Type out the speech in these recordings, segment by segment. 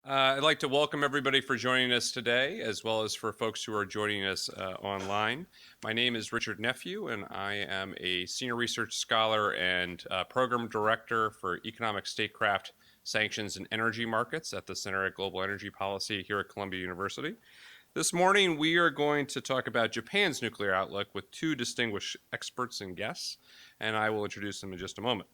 I'd like to welcome everybody for joining us today, as well as for folks who are joining us online. My name is Richard Nephew, and I am a senior research scholar and program director for economic statecraft, sanctions, and energy markets at the Center of Global Energy Policy here at Columbia University. This morning, we are going to talk about Japan's nuclear outlook with two distinguished experts and guests, and I will introduce them in just a moment.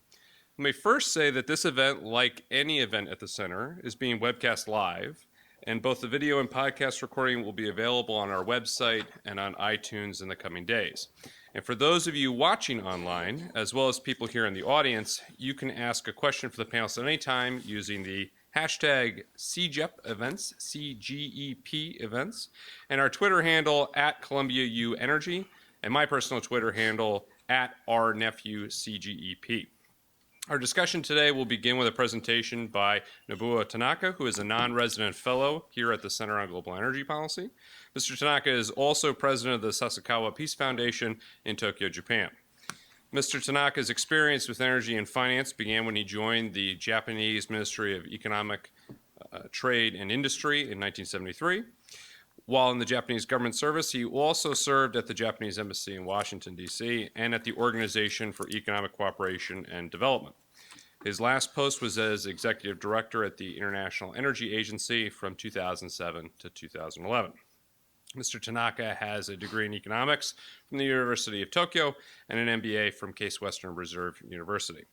Let me first say that this event, like any event at the center, is being webcast live, and both the video and podcast recording will be available on our website and on iTunes in the coming days. And for those of you watching online, as well as people here in the audience, you can ask a question for the panelists at any time using the hashtag CGEP events, CGEP events, and our Twitter handle at Columbia U Energy, and my personal Twitter handle at rnephewcgep. Our discussion today will begin with a presentation by Nobuo Tanaka, who is a non-resident fellow here at the Center on Global Energy Policy. Mr. Tanaka is also president of the Sasawaka Peace Foundation in Tokyo, Japan. Mr. Tanaka's experience with energy and finance began when he joined the Japanese Ministry of Economic Trade and Industry in 1973. While in the Japanese government service, he also served at the Japanese Embassy in Washington, D.C., and at the Organization for Economic Cooperation and Development. His last post was as executive director at the International Energy Agency from 2007 to 2011. Mr. Tanaka has a degree in economics from the University of Tokyo and an MBA from Case Western Reserve University.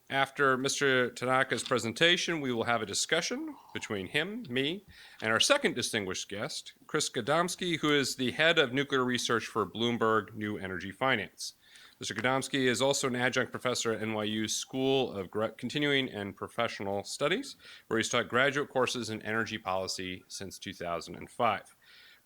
After Mr. Tanaka's presentation, we will have a discussion between him, me, and our second distinguished guest, Chris Gadomski, who is the head of nuclear research for Bloomberg New Energy Finance. Mr. Gadomski is also an adjunct professor at NYU's School of Continuing and Professional Studies, where he's taught graduate courses in energy policy since 2005.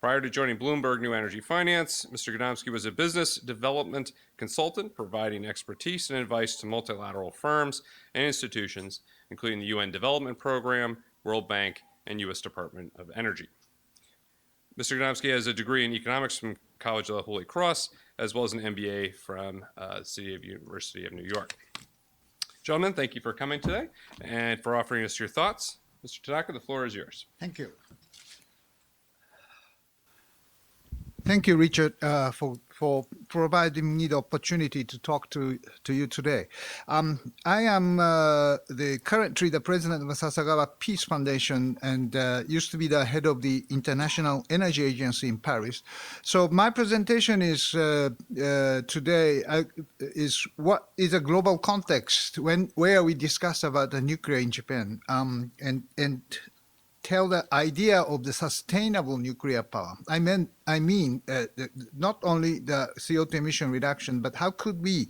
Prior to joining Bloomberg New Energy Finance, Mr. Gadomski was a business development consultant, providing expertise and advice to multilateral firms and institutions, including the UN Development Program, World Bank, and U.S. Department of Energy. Mr. Gadomski has a degree in economics from College of the Holy Cross, as well as an MBA from the University of New York. Gentlemen, thank you for coming today and for offering us your thoughts. Mr. Tanaka, the floor is yours. Thank you. Thank you, Richard, for providing me the opportunity to talk to you today. I am currently the president of the Sasawaka Peace Foundation and used to be the head of the International Energy Agency in Paris. So my presentation is today is what is a global context where we discuss about the nuclear in Japan and tell the idea of the sustainable nuclear power. I mean, not only the CO2 emission reduction, but how could we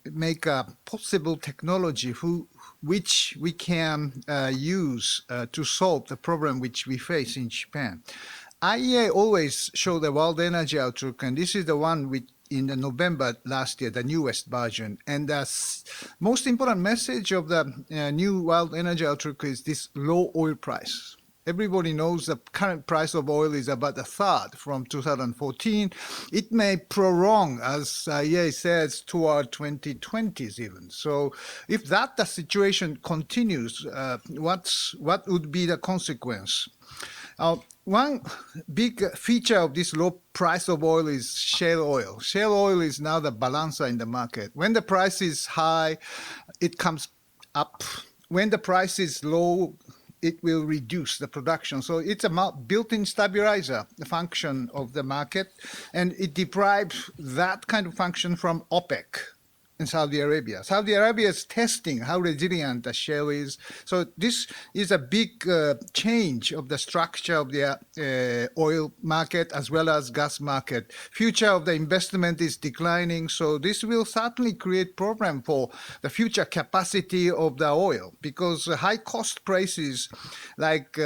make a possible technology which we can use to solve the problem which we face in Japan. IEA always show the world energy outlook, and this is the one which in November last year, the newest version. And the most important message of the new world energy outlook is this low oil price. Everybody knows the current price of oil is about a third from 2014. It may prolong, as IEA says, toward 2020s even. So if the situation continues, what would be the consequence? One big feature of this low price of oil is shale oil. Shale oil is now the balancer in the market. When the price is high, it comes up. When the price is low, it will reduce the production. So it's a built-in stabilizer, the function of the market, and it deprives that kind of function from OPEC in Saudi Arabia. Saudi Arabia is testing how resilient the shale is. So this is a big change of the structure of the oil market as well as gas market. Future of the investment is declining, so this will certainly create problem for the future capacity of the oil, because high cost prices like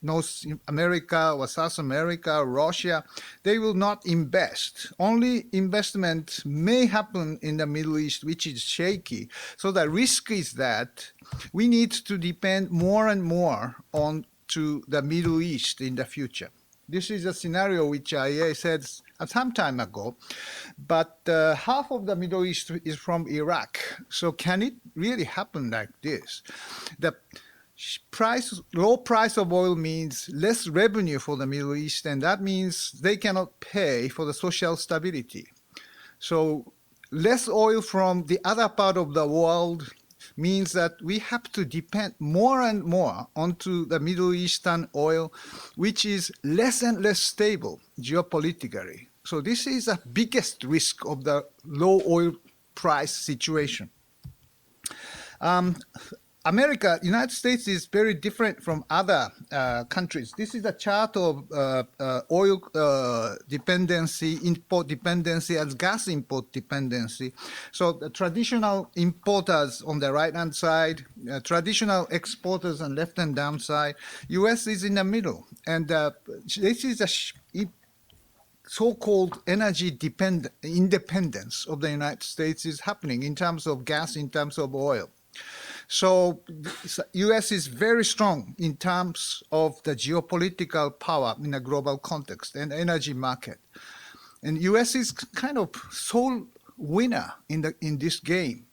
North America or South America, Russia, they will not invest. Only investment may happen in the Middle East, which is shaky. So the risk is that we need to depend more and more on to the Middle East in the future. This is a scenario which IEA said some time ago, but half of the Middle East is from Iraq. So can it really happen like this? Low price of oil means less revenue for the Middle East, and that means they cannot pay for the social stability. So less oil from the other part of the world means that we have to depend more and more onto the Middle Eastern oil, which is less and less stable geopolitically. So this is the biggest risk of the low oil price situation. United States is very different from other countries. This is a chart of oil dependency, import dependency as gas import dependency. So the traditional importers on the right-hand side, traditional exporters on left and down side. U.S. is in the middle. And this is a so-called energy independence of the United States is happening in terms of gas, in terms of oil. So U.S. is very strong in terms of the geopolitical power in a global context and energy market. And U.S. is kind of sole winner in this game.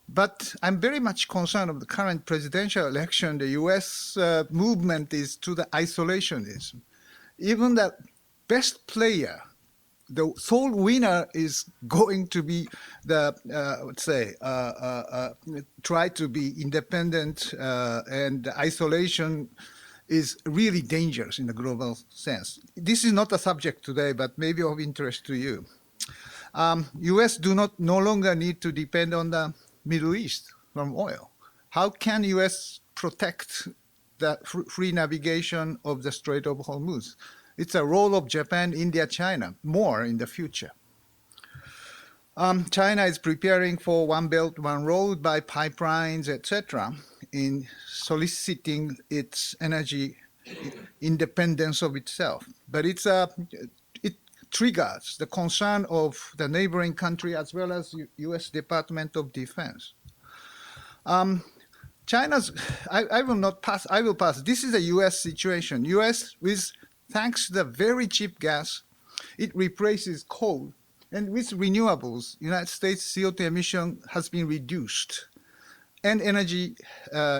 But I'm very much concerned of the current presidential election. The U.S. movement is to the isolationism. Even the best player, the sole winner is going to be the, let's say, try to be independent, and isolation is really dangerous in the global sense. This is not a subject today, but maybe of interest to you. U.S. no longer need to depend on the Middle East from oil. How can U.S. protect the free navigation of the Strait of Hormuz? It's a role of Japan, India, China, more in the future. China is preparing for One Belt, One Road by pipelines, etc., in soliciting its energy independence of itself. But it triggers the concern of the neighboring country as well as U.S. Department of Defense. China's, I will pass. This is a U.S. situation. U.S. thanks to the very cheap gas, it replaces coal. And with renewables, United States CO2 emission has been reduced and energy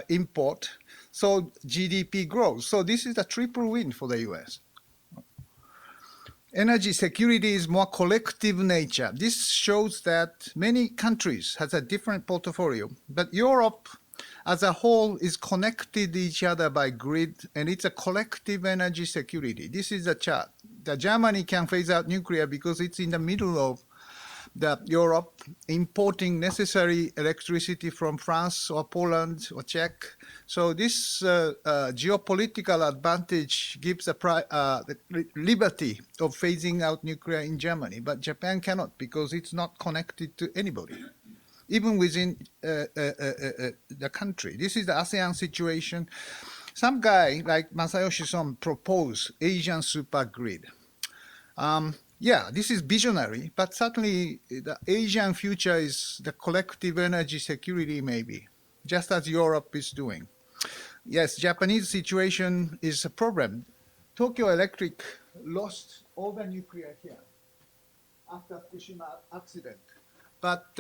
import. So GDP grows. So this is a triple win for the US. Energy security is more collective nature. This shows that many countries has a different portfolio, but Europe as a whole is connected to each other by grid, and it's a collective energy security. This is a chart. Germany can phase out nuclear because it's in the middle of Europe importing necessary electricity from France or Poland or Czech. So this geopolitical advantage gives the liberty of phasing out nuclear in Germany, but Japan cannot because it's not connected to anybody, even within the country. This is the ASEAN situation. Some guy like Masayoshi Son proposed Asian super grid. Yeah, this is visionary, but certainly the Asian future is the collective energy security maybe, just as Europe is doing. Yes, Japanese situation is a problem. Tokyo Electric lost all the nuclear here after Fukushima accident. But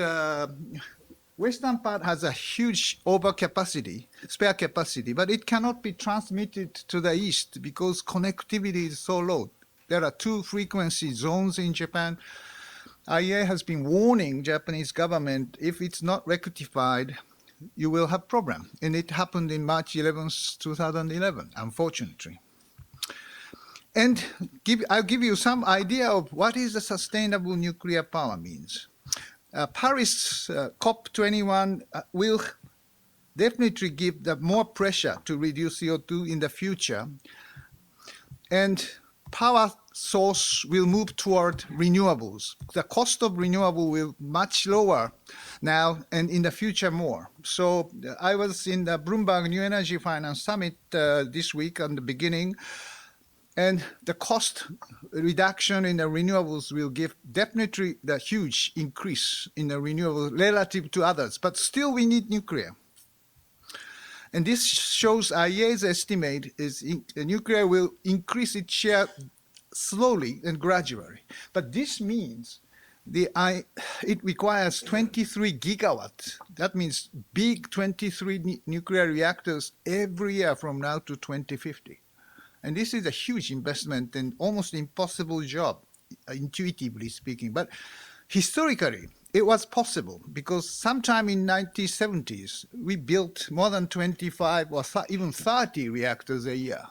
Western part has a huge overcapacity, spare capacity, but it cannot be transmitted to the East because connectivity is so low. There are 2 frequency zones in Japan. IEA has been warning Japanese government, if it's not rectified, you will have problem. And it happened in March 11th, 2011, unfortunately. And I'll give you some idea of what is a sustainable nuclear power means. Paris COP21 will definitely give the more pressure to reduce CO2 in the future. And power source will move toward renewables. The cost of renewable will much lower now and in the future more. So I was in the Bloomberg New Energy Finance Summit this week on the beginning, and the cost reduction in the renewables will give definitely the huge increase in the renewables relative to others, but still we need nuclear. And this shows IEA's estimate is nuclear will increase its share slowly and gradually. But this means it requires 23 gigawatts. That means big 23 nuclear reactors every year from now to 2050. And this is a huge investment and almost impossible job, intuitively speaking. But historically, it was possible because sometime in 1970s, we built more than 25 or even 30 reactors a year.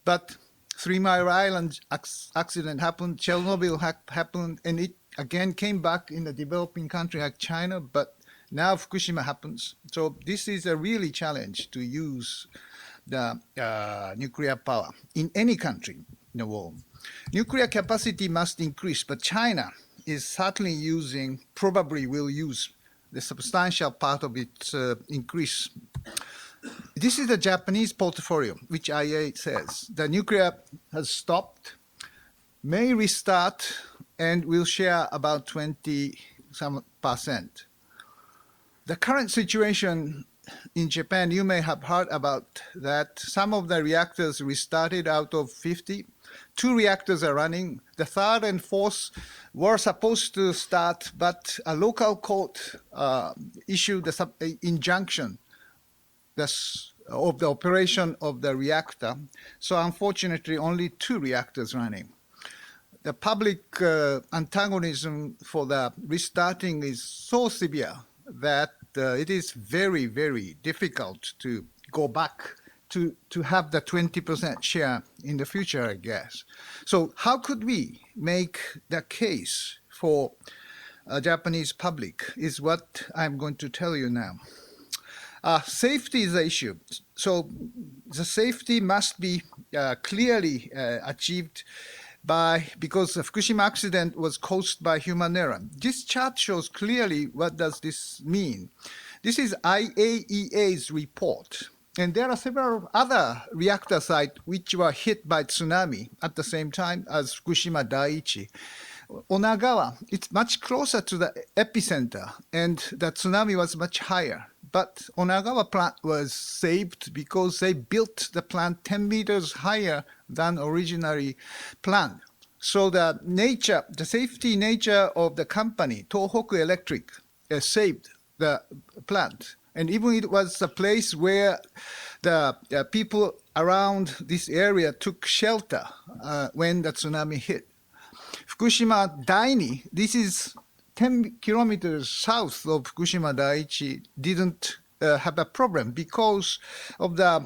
But 3 Mile Island accident happened, Chernobyl happened, and it again came back in a developing country like China, but now Fukushima happens. So this is a really challenge to use the nuclear power in any country in the world. Nuclear capacity must increase, but China is certainly probably will use the substantial part of its increase. This is the Japanese portfolio, which IAEA says. The nuclear has stopped, may restart, and will share about 20%. The current situation in Japan, you may have heard about that. Some of the reactors restarted out of 50. 2 reactors are running. The 3rd and 4th were supposed to start, but a local court issued an injunction of the operation of the reactor. So unfortunately, only 2 reactors running. The public antagonism for the restarting is so severe that it is very, very difficult to go back to have the 20% share in the future, I guess. So how could we make the case for Japanese public is what I'm going to tell you now. Safety is the issue. So the safety must be clearly achieved because the Fukushima accident was caused by human error. This chart shows clearly what does this mean. This is IAEA's report. And there are several other reactor sites which were hit by tsunami at the same time as Fukushima Daiichi. Onagawa, it's much closer to the epicenter, and the tsunami was much higher. But Onagawa plant was saved because they built the plant 10 meters higher than originally planned. So the safety nature of the company, Tohoku Electric, saved the plant. And even it was a place where the people around this area took shelter when the tsunami hit. Fukushima Daini, this is 10 kilometers south of Fukushima Daiichi, didn't have a problem because of the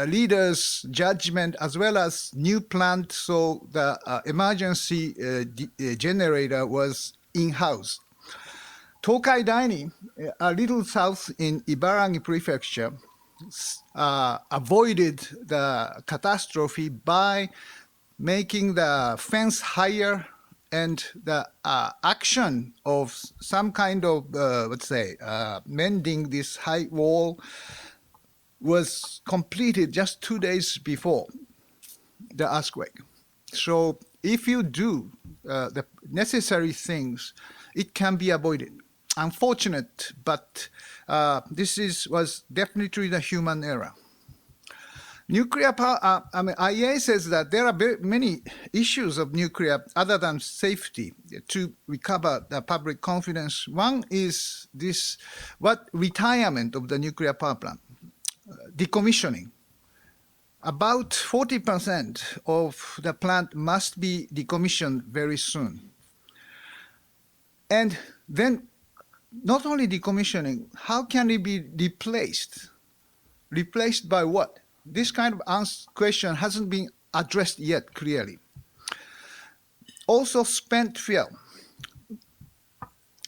leader's judgment as well as new plant, so the emergency generator was in-house. Tokai Daini, a little south in Ibaraki Prefecture, avoided the catastrophe by making the fence higher, and the action of some kind of, mending this high wall was completed just 2 days before the earthquake. So if you do the necessary things, it can be avoided. Unfortunate, but this was definitely the human error. Nuclear power, IAEA says that there are very many issues of nuclear other than safety to recover the public confidence. One is retirement of the nuclear power plant, decommissioning. About 40% of the plant must be decommissioned very soon. And then not only decommissioning, how can it be replaced? Replaced by what? This kind of question hasn't been addressed yet clearly. Also, spent fuel.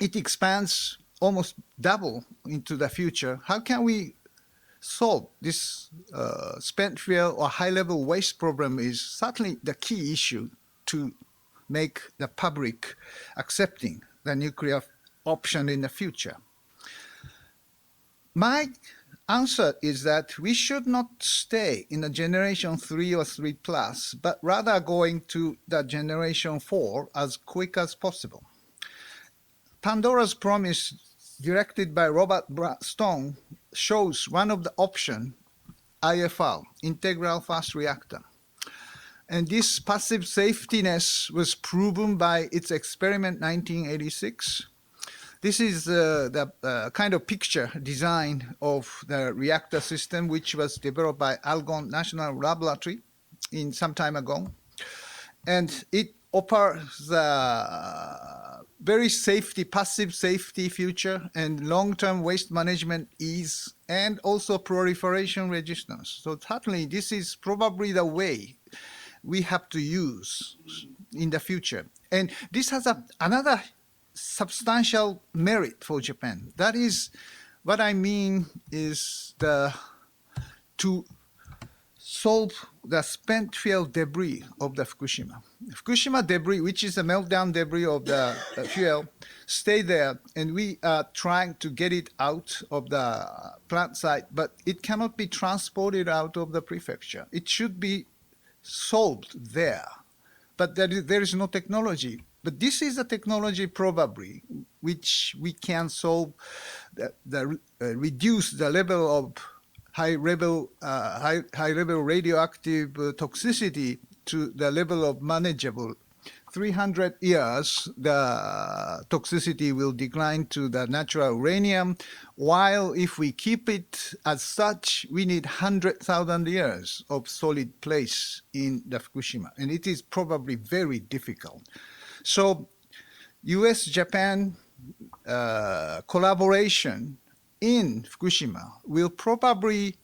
It expands almost double into the future. How can we solve this spent fuel or high-level waste problem is certainly the key issue to make the public accepting the nuclear option in the future. My answer is that we should not stay in the generation 3 or 3 plus, but rather going to the generation 4 as quick as possible. Pandora's Promise, directed by Robert Stone, shows one of the options, IFR, Integral Fast Reactor. And this passive safetiness was proven by its experiment 1986. This is the kind of picture design of the reactor system, which was developed by Algon National Laboratory in some time ago. And it offers a very passive safety future and long-term waste management ease and also proliferation resistance. So certainly this is probably the way we have to use in the future. And this has another substantial merit for Japan. That is, what I mean is to solve the spent fuel debris of the Fukushima. Fukushima debris, which is the meltdown debris of the fuel, stay there, and we are trying to get it out of the plant site, but it cannot be transported out of the prefecture. It should be solved there, but there is no technology. But this is a technology probably which we can solve, reduce the level of high level radioactive toxicity to the level of manageable. 300 years, the toxicity will decline to the natural uranium, while if we keep it as such, we need 100,000 years of solid place in the Fukushima, and it is probably very difficult. So US-Japan collaboration in Fukushima will probably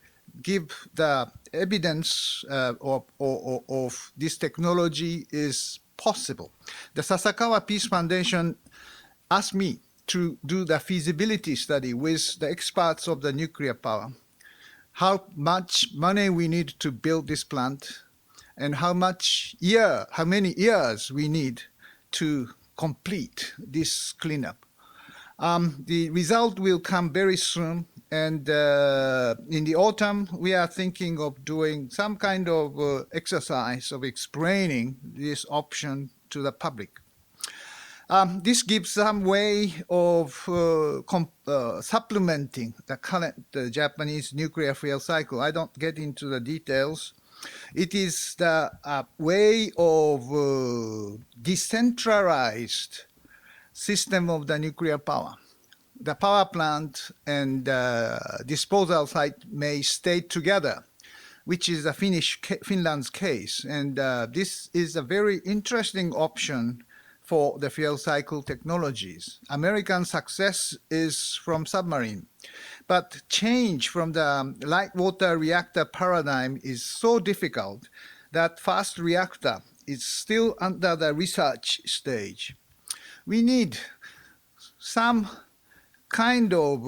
give the evidence of this technology is possible. The Sasawaka Peace Foundation asked me to do the feasibility study with the experts of the nuclear power, how much money we need to build this plant, and how many years we need to complete this cleanup. The result will come very soon, and in the autumn, we are thinking of doing some kind of exercise of explaining this option to the public. This gives some way of supplementing the current Japanese nuclear fuel cycle. I don't get into the details. It is the way of decentralized system of the nuclear power. The power plant and disposal site may stay together, which is Finland's case. And this is a very interesting option for the fuel cycle technologies. American success is from submarine, but change from the light water reactor paradigm is so difficult that fast reactor is still under the research stage. We need some kind of,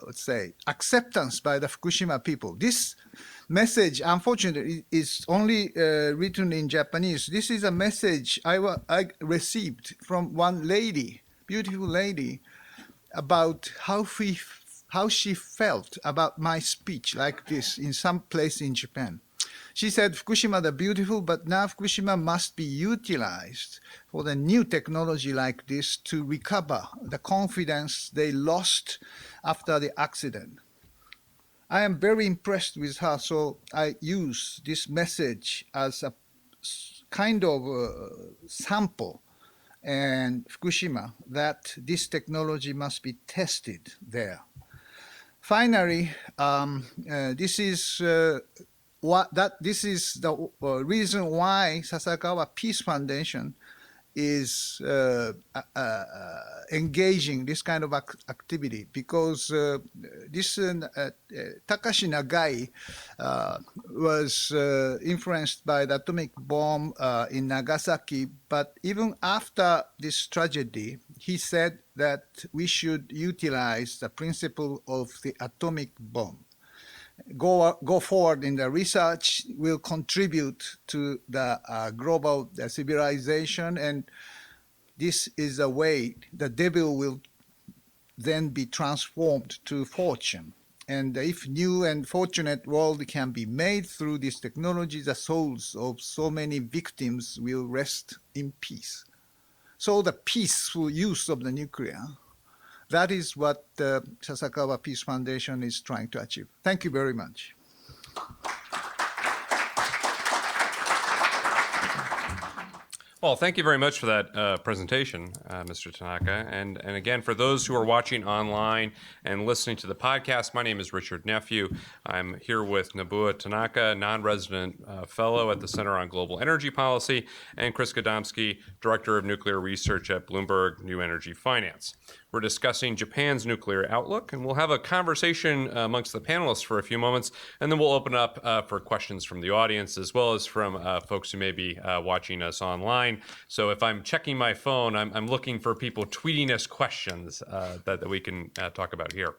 let's say, acceptance by the Fukushima people. This message, unfortunately, is only written in Japanese. This is a message I received from one lady, beautiful lady, about how she felt about my speech like this in some place in Japan. She said, Fukushima is beautiful, but now Fukushima must be utilized for the new technology like this to recover the confidence they lost after the accident. I am very impressed with her, so I use this message as a kind of sample and Fukushima that this technology must be tested there. Finally, this is the reason why Sasawaka Peace Foundation is engaging this kind of activity, because this Takashi Nagai was influenced by the atomic bomb in Nagasaki, but even after this tragedy, he said that we should utilize the principle of the atomic bomb. Go forward in the research, will contribute to the global civilization, and this is a way the devil will then be transformed to fortune. And if new and fortunate world can be made through this technology, the souls of so many victims will rest in peace. So the peaceful use of the nuclear, that is what the Sasawaka Peace Foundation is trying to achieve. Thank you very much. Well, thank you very much for that presentation, Mr. Tanaka. And again, for those who are watching online and listening to the podcast, my name is Richard Nephew. I'm here with Nobuo Tanaka, non-resident fellow at the Center on Global Energy Policy, and Chris Gadomski, Director of Nuclear Research at Bloomberg New Energy Finance. We're discussing Japan's nuclear outlook, and we'll have a conversation amongst the panelists for a few moments, and then we'll open up for questions from the audience as well as from folks who may be watching us online. So if I'm checking my phone, I'm looking for people tweeting us questions that we can talk about here.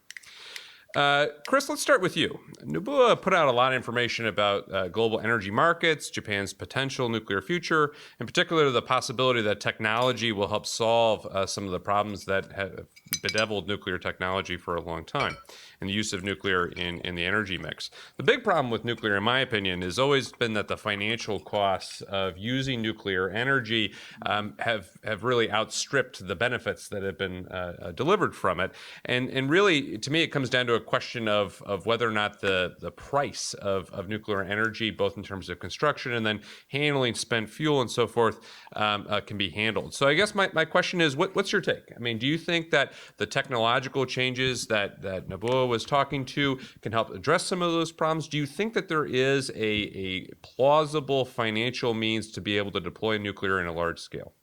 Chris, let's start with you. Nobuo put out a lot of information about global energy markets, Japan's potential nuclear future, in particular the possibility that technology will help solve some of the problems that have bedeviled nuclear technology for a long time, and the use of nuclear in the energy mix. The big problem with nuclear, in my opinion, has always been that the financial costs of using nuclear energy have really outstripped the benefits that have been delivered from it. And really, to me, it comes down to a question of whether or not the price of nuclear energy, both in terms of construction and then handling spent fuel and so forth, can be handled. So I guess my question is, what's your take? I mean, do you think that the technological changes that Nobuo was talking to can help address some of those problems? Do you think that there is a plausible financial means to be able to deploy nuclear in a large scale?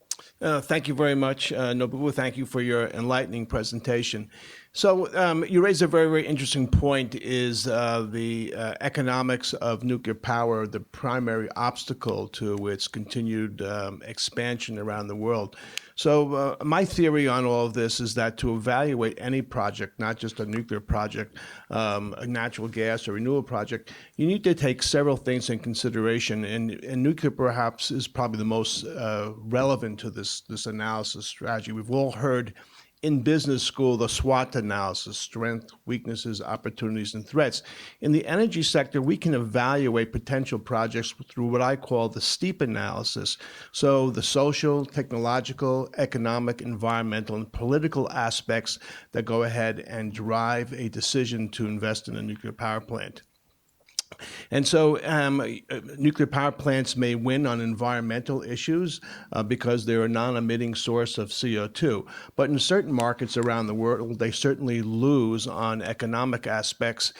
Thank you very much, Nobuo. Thank you for your enlightening presentation. So you raise a very, very interesting point, is the economics of nuclear power the primary obstacle to its continued expansion around the world. So my theory on all of this is that to evaluate any project, not just a nuclear project, a natural gas or renewable project, you need to take several things in consideration. And nuclear perhaps is probably the most relevant to this analysis strategy. We've all heard in business school the SWOT analysis: strength, weaknesses, opportunities, and threats. In the energy sector, we can evaluate potential projects through what I call the STEEP analysis. So the social, technological, economic, environmental, and political aspects that go ahead and drive a decision to invest in a nuclear power plant. And so nuclear power plants may win on environmental issues because they're a non-emitting source of CO2. But in certain markets around the world, they certainly lose on economic aspects.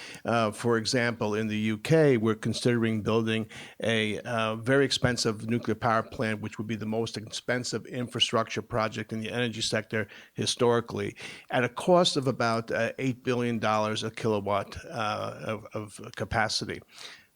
For example, in the UK, we're considering building a very expensive nuclear power plant, which would be the most expensive infrastructure project in the energy sector historically, at a cost of about $8 billion a kilowatt of capacity.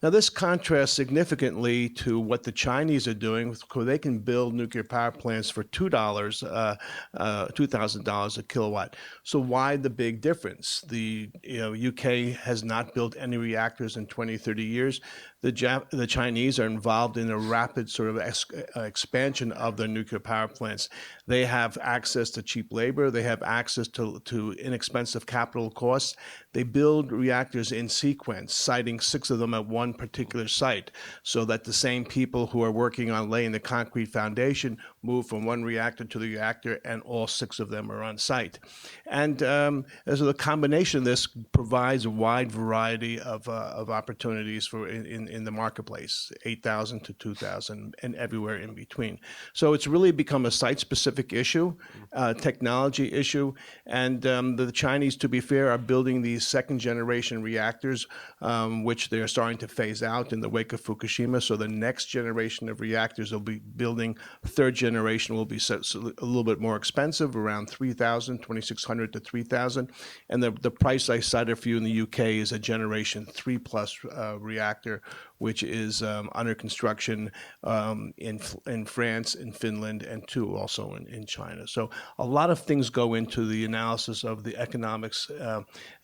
Now, this contrasts significantly to what the Chinese are doing. They can build nuclear power plants for $2,000 a kilowatt. So why the big difference? The UK has not built any reactors in 20, 30 years. The Chinese are involved in a rapid sort of expansion of their nuclear power plants. They have access to cheap labor. They have access to inexpensive capital costs. They build reactors in sequence, siting 6 of them at one particular site, so that the same people who are working on laying the concrete foundation move from one reactor to the reactor, and all 6 of them are on site. And as a combination of this provides a wide variety of opportunities for in the marketplace, 8,000 to 2,000 and everywhere in between. So it's really become a site-specific issue, technology issue, and the Chinese, to be fair, are building these second-generation reactors, which they're starting to phase out in the wake of Fukushima. So the next generation of reactors they'll be building, third generation, will be a little bit more expensive, around 3,000, 2,600 to 3,000. And the price I cited for you in the UK is a generation 3+ reactor, which is under construction in France, in Finland, and 2 also in China. So a lot of things go into the analysis of the economics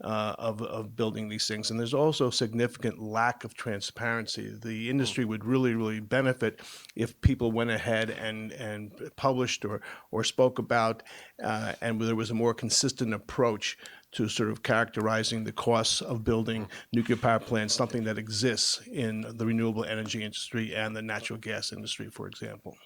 of building these things. And there's also significant lack of transparency. The industry would really benefit if people went ahead and published or spoke about, and there was a more consistent approach to sort of characterizing the costs of building nuclear power plants, something that exists in the renewable energy industry and the natural gas industry, for example.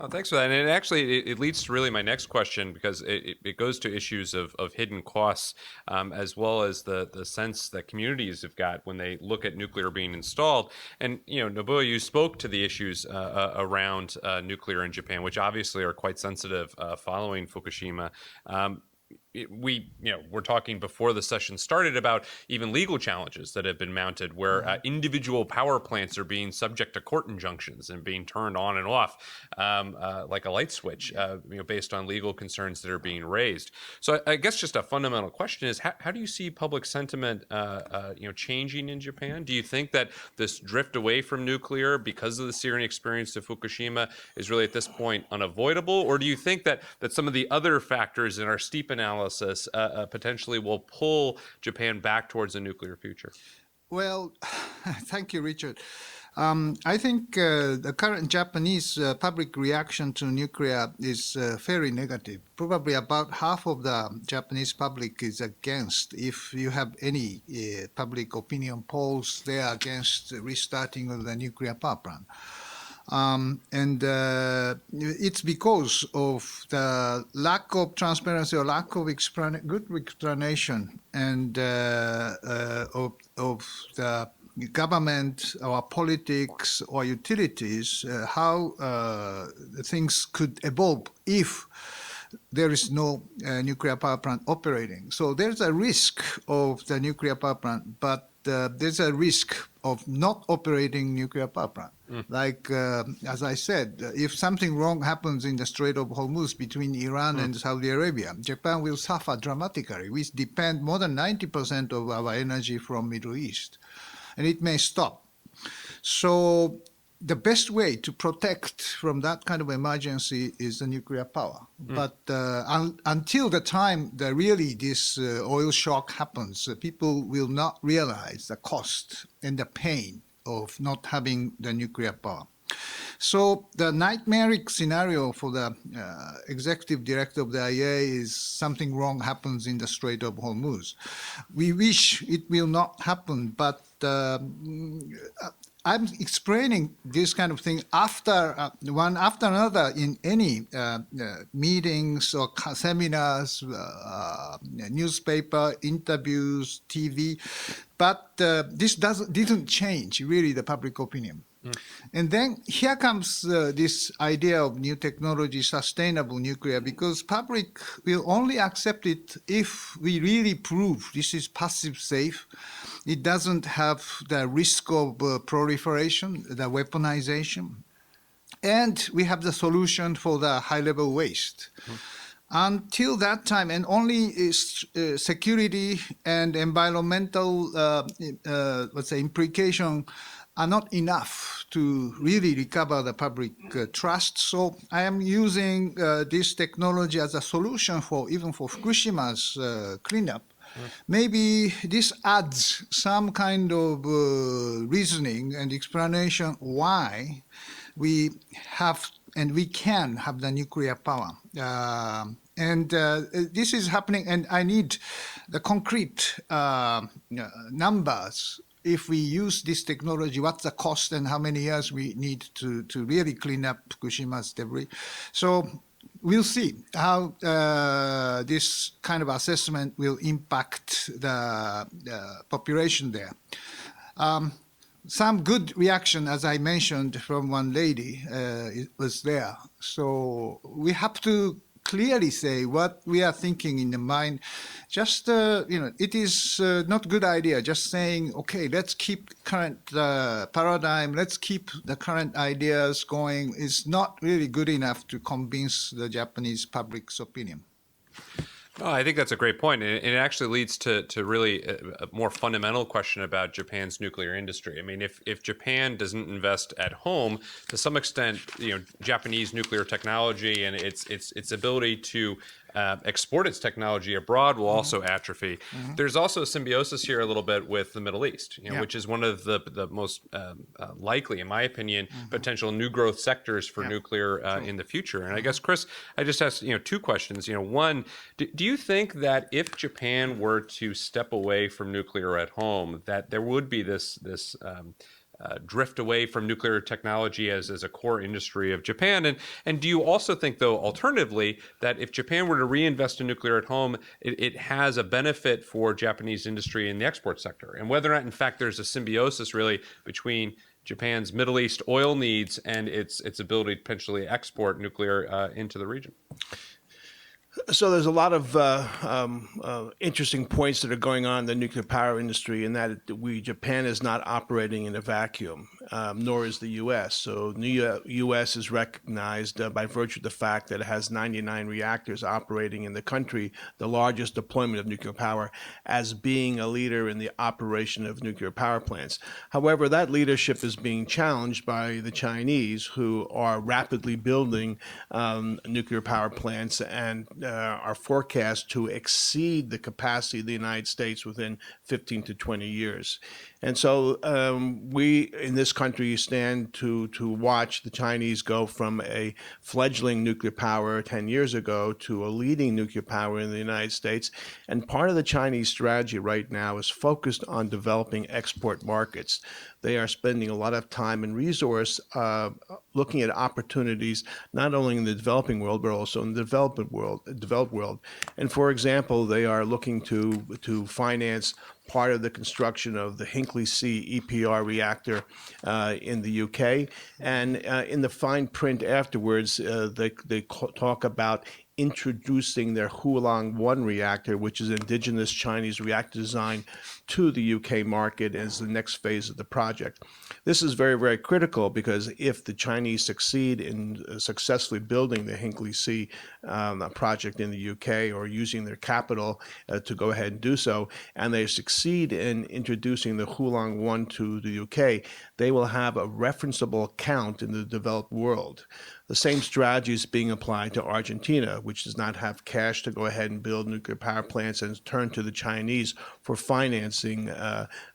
Oh, thanks for that. And it leads to really my next question, because it goes to issues of hidden costs, as well as the sense that communities have got when they look at nuclear being installed. And, Nobuo, you spoke to the issues around nuclear in Japan, which obviously are quite sensitive following Fukushima. We're talking before the session started about even legal challenges that have been mounted, where individual power plants are being subject to court injunctions and being turned on and off like a light switch, based on legal concerns that are being raised. So I guess just a fundamental question is, how do you see public sentiment, changing in Japan? Do you think that this drift away from nuclear because of the searing experience of Fukushima is really at this point unavoidable, or do you think that some of the other factors in our steep analysis potentially will pull Japan back towards a nuclear future? Well, thank you, Richard. I think the current Japanese public reaction to nuclear is very negative. Probably about half of the Japanese public is against. If you have any public opinion polls, they are against restarting of the nuclear power plant. It's because of the lack of transparency or lack of good explanation and of the government or politics or utilities, how things could evolve if there is no nuclear power plant operating. So there's a risk of the nuclear power plant, but there's a risk of not operating nuclear power plant. Like, as I said, if something wrong happens in the Strait of Hormuz between Iran and Saudi Arabia, Japan will suffer dramatically. We depend more than 90% of our energy from Middle East, and it may stop. So the best way to protect from that kind of emergency is the nuclear power. But until the time that really this oil shock happens, people will not realize the cost and the pain of not having the nuclear power. So the nightmaric scenario for the executive director of the IAEA is something wrong happens in the Strait of Hormuz. We wish it will not happen, but I'm explaining this kind of thing one after another in any meetings or seminars, newspaper, interviews, TV, but this didn't change really the public opinion. And then here comes this idea of new technology, sustainable nuclear, because public will only accept it if we really prove this is passive safe. It doesn't have the risk of proliferation, the weaponization. And we have the solution for the high-level waste. Until that time, and only security and environmental, implication are not enough to really recover the public trust. So I am using this technology as a solution even for Fukushima's cleanup. Maybe this adds some kind of reasoning and explanation why we have and we can have the nuclear power. This is happening, and I need the concrete numbers. If we use this technology, what's the cost and how many years we need to really clean up Fukushima's debris? So we'll see how this kind of assessment will impact the population there. Some good reaction, as I mentioned, from one lady was there. So we have to clearly say what we are thinking in the mind. Just, it is not a good idea just saying, okay, let's keep current paradigm, let's keep the current ideas going. Is not really good enough to convince the Japanese public's opinion. Oh, I think that's a great point. And it actually leads to really a more fundamental question about Japan's nuclear industry. I mean, if Japan doesn't invest at home, to some extent, Japanese nuclear technology and its ability to export its technology abroad will also atrophy. There's also a symbiosis here a little bit with the Middle East, which is one of the most likely, in my opinion, potential new growth sectors for nuclear in the future. And I guess, Chris, I just asked two questions. One, do you think that if Japan were to step away from nuclear at home, that there would be this drift away from nuclear technology as a core industry of Japan? And do you also think, though, alternatively, that if Japan were to reinvest in nuclear at home, it has a benefit for Japanese industry in the export sector? And whether or not, in fact, there's a symbiosis really between Japan's Middle East oil needs and its ability to potentially export nuclear into the region? So there's a lot of interesting points that are going on in the nuclear power industry, in that Japan is not operating in a vacuum, nor is the U.S. So the U.S. is recognized by virtue of the fact that it has 99 reactors operating in the country, the largest deployment of nuclear power, as being a leader in the operation of nuclear power plants. However, that leadership is being challenged by the Chinese, who are rapidly building nuclear power plants and are forecast to exceed the capacity of the United States within 15 to 20 years. And so we in this country stand to watch the Chinese go from a fledgling nuclear power 10 years ago to a leading nuclear power in the United States. And part of the Chinese strategy right now is focused on developing export markets. They are spending a lot of time and resource looking at opportunities not only in the developing world but also in the developed world. And for example, they are looking to finance part of the construction of the Hinkley C EPR reactor in the UK. And in the fine print afterwards, they talk about introducing their Hualong 1 reactor, which is indigenous Chinese reactor design, to the UK market as the next phase of the project. This is very, very critical, because if the Chinese succeed in successfully building the Hinkley C project in the UK, or using their capital to go ahead and do so, and they succeed in introducing the Hualong 1 to the UK, they will have a referenceable account in the developed world. The same strategy is being applied to Argentina, which does not have cash to go ahead and build nuclear power plants, and turn to the Chinese for financing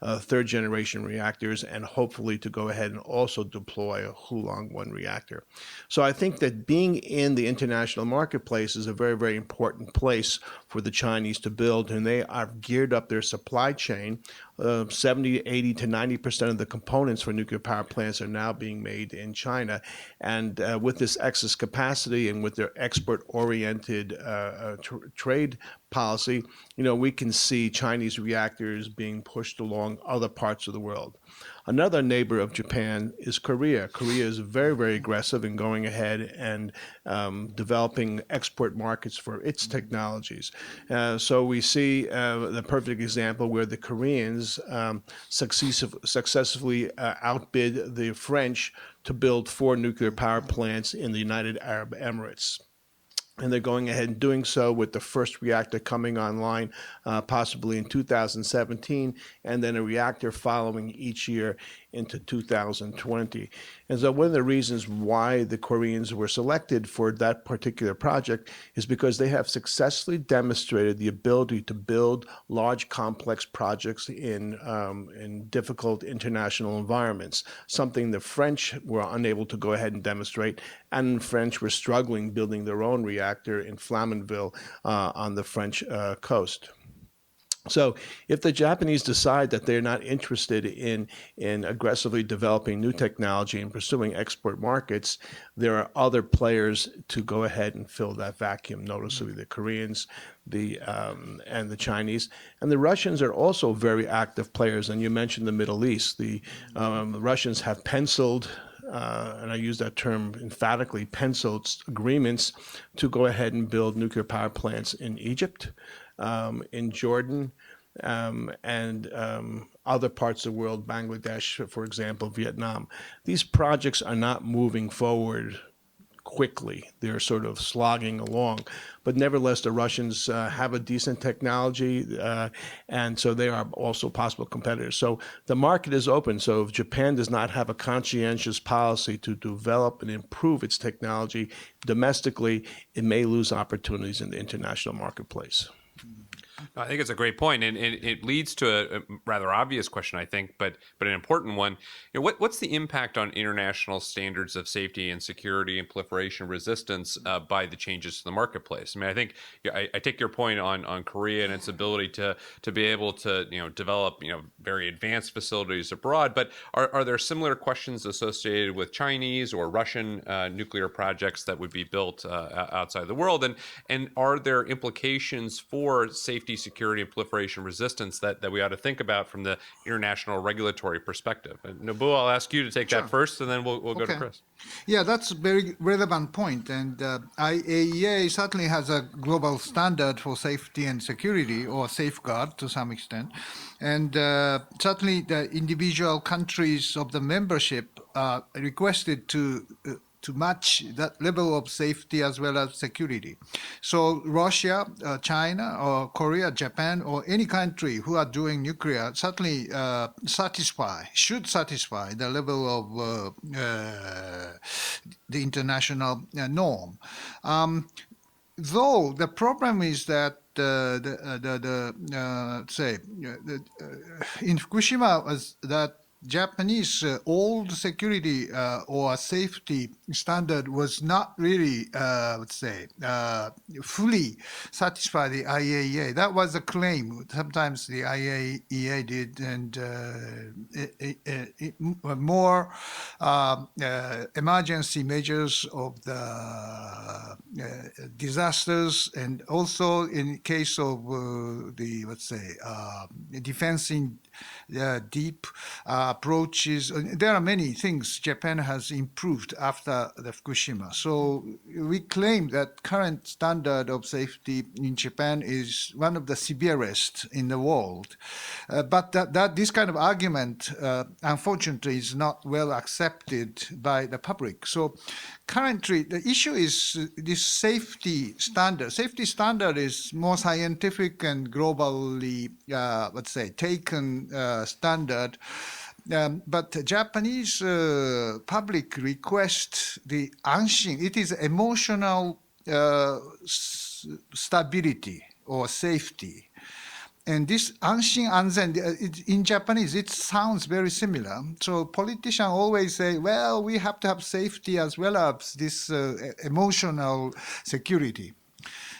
third-generation reactors, and hopefully to go ahead and also deploy a Hualong 1 reactor. So I think that being in the international marketplace is a very, very important place for the Chinese to build, and they have geared up their supply chain. 70, 80 to 90% of the components for nuclear power plants are now being made in China. And with this excess capacity and with their export-oriented trade policy, we can see Chinese reactors being pushed along other parts of the world. Another neighbor of Japan is Korea. Korea is very, very aggressive in going ahead and developing export markets for its technologies. So we see the perfect example where the Koreans successfully outbid the French to build 4 nuclear power plants in the United Arab Emirates. And they're going ahead and doing so with the first reactor coming online possibly in 2017, and then a reactor following each year into 2020. And so one of the reasons why the Koreans were selected for that particular project is because they have successfully demonstrated the ability to build large, complex projects in difficult international environments, something the French were unable to go ahead and demonstrate, and the French were struggling building their own reactor in Flamanville on the French coast. So if the Japanese decide that they're not interested in aggressively developing new technology and pursuing export markets, there are other players to go ahead and fill that vacuum, noticeably the Koreans, and the Chinese. And the Russians are also very active players. And you mentioned the Middle East. The Russians have penciled, and I use that term emphatically, penciled agreements to go ahead and build nuclear power plants in Egypt, in Jordan, and other parts of the world, Bangladesh, for example, Vietnam. These projects are not moving forward quickly. They're sort of slogging along. But nevertheless, the Russians have a decent technology, and so they are also possible competitors. So the market is open. So if Japan does not have a conscientious policy to develop and improve its technology domestically, it may lose opportunities in the international marketplace. I think it's a great point, and it leads to a rather obvious question, I think, but an important one. What's the impact on international standards of safety and security and proliferation resistance by the changes to the marketplace? I mean, I think I take your point on Korea and its ability to be able to develop very advanced facilities abroad, but are there similar questions associated with Chinese or Russian nuclear projects that would be built outside the world, and are there implications for safety, security, and proliferation resistance that we ought to think about from the international regulatory perspective? And Nobuo, I'll ask you to take that first, and then we'll go to Chris. Yeah, that's a very relevant point. And IAEA certainly has a global standard for safety and security, or safeguard to some extent. And certainly the individual countries of the membership are requested to match that level of safety as well as security. So Russia, China, or Korea, Japan, or any country who are doing nuclear certainly should satisfy the level of the international norm. Though the problem is that in Fukushima was that Japanese old security or safety standard was not really, fully satisfy the IAEA. That was a claim. Sometimes the IAEA did, and more emergency measures of the disasters, and also in case of defense in deep approaches. There are many things Japan has improved after the Fukushima. So we claim that current standard of safety in Japan is one of the severest in the world. But this kind of argument, unfortunately, is not well accepted by the public. So currently, the issue is this safety standard. Safety standard is more scientific and globally, taken standard. But the Japanese public request the anshin. It is emotional stability or safety. And this anshin anzen, in Japanese, it sounds very similar. So politicians always say, well, we have to have safety as well as this emotional security.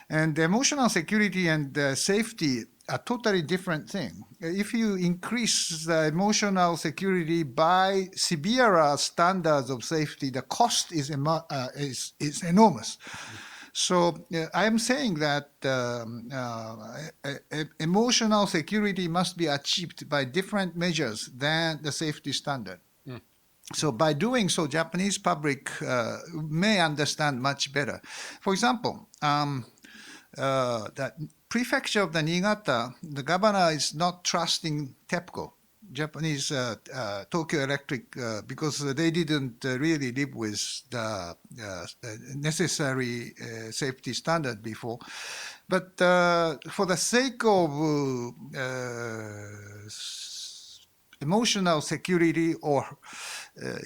And emotional security and safety are totally different thing. If you increase the emotional security by severer standards of safety, the cost is enormous. So I am saying that emotional security must be achieved by different measures than the safety standard. So by doing so, Japanese public may understand much better. For example, the prefecture of the Niigata, the governor is not trusting TEPCO, Japanese Tokyo Electric, because they didn't really live with the necessary safety standard before. But for the sake of emotional security, or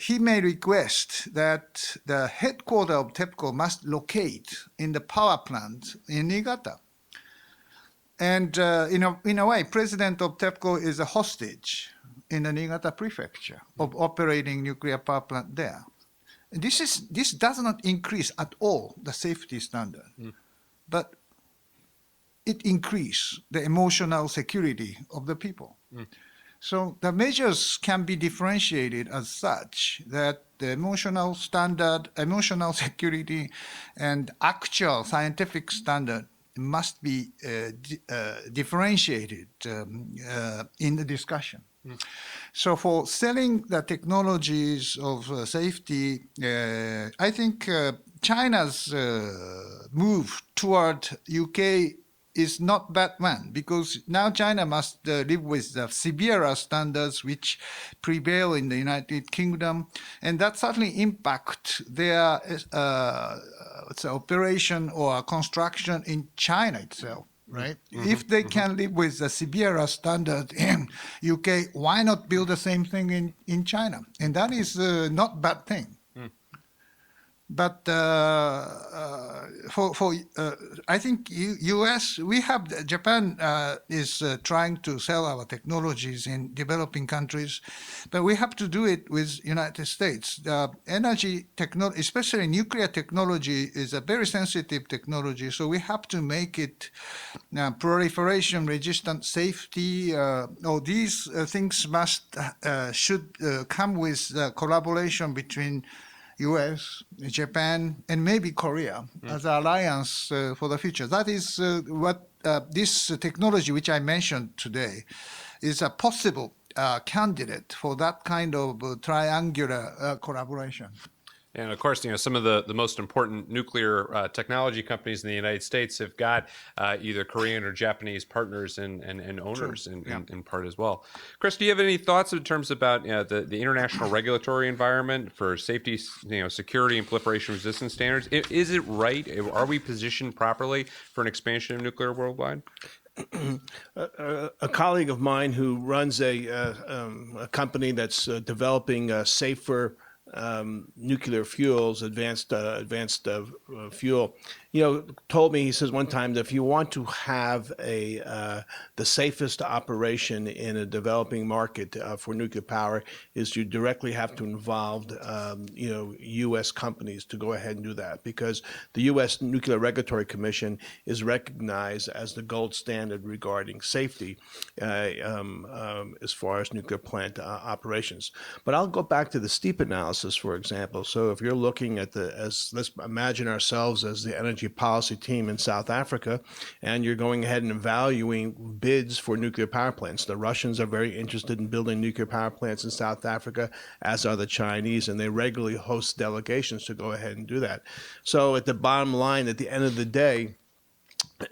he may request that the headquarters of TEPCO must locate in the power plant in Niigata. And in a way, president of TEPCO is a hostage in the Niigata prefecture of operating nuclear power plant there. And this does not increase at all the safety standard, but it increases the emotional security of the people. So the measures can be differentiated as such that the emotional standard, emotional security, and actual scientific standard must be differentiated in the discussion. So for selling the technologies of safety, I think China's move toward UK is not bad one, because now China must live with the severer standards which prevail in the United Kingdom, and that certainly impact their operation or construction in China itself, right? If they can live with the severer standard in UK, why not build the same thing in China? And that is not a bad thing. But I think U.S. Japan is trying to sell our technologies in developing countries, but we have to do it with United States. Energy technology, especially nuclear technology, is a very sensitive technology, so we have to make it proliferation resistant, safety. All these things should come with collaboration between U.S., Japan, and maybe Korea as an alliance for the future. That is what this technology, which I mentioned today, is a possible candidate for that kind of triangular collaboration. And of course, some of the most important nuclear technology companies in the United States have got either Korean or Japanese partners and owners in part as well. Chris, do you have any thoughts in terms about the international regulatory environment for safety, security, and proliferation resistance standards? Is it right? Are we positioned properly for an expansion of nuclear worldwide? A colleague of mine who runs a company that's developing safer nuclear fuels, advanced fuel, told me, he says one time that if you want to have the safest operation in a developing market for nuclear power, is you directly have to involve U.S. companies to go ahead and do that, because the U.S. Nuclear Regulatory Commission is recognized as the gold standard regarding safety as far as nuclear plant operations. But I'll go back to the STEEP analysis, for example. So if you're looking at let's imagine ourselves as the energy policy team in South Africa, and you're going ahead and evaluating bids for nuclear power plants. The Russians are very interested in building nuclear power plants in South Africa, as are the Chinese, and they regularly host delegations to go ahead and do that. So at the bottom line, at the end of the day,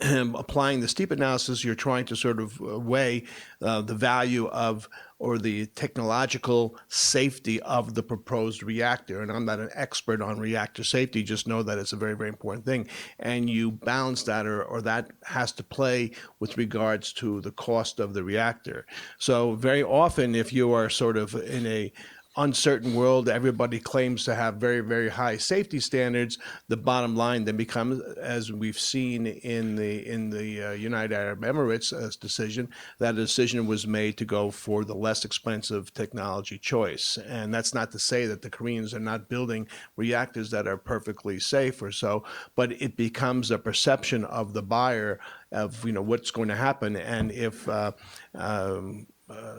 applying the STEEP analysis, you're trying to sort of weigh the value of, or the technological safety of, the proposed reactor. And I'm not an expert on reactor safety, just know that it's a very, very important thing. And you balance that, or that has to play with regards to the cost of the reactor. So very often, if you are sort of in a uncertain world, everybody claims to have very, very high safety standards. The bottom line then becomes, as we've seen in the United Arab Emirates decision, that a decision was made to go for the less expensive technology choice. And that's not to say that the Koreans are not building reactors that are perfectly safe or so, but it becomes a perception of the buyer of what's going to happen. And if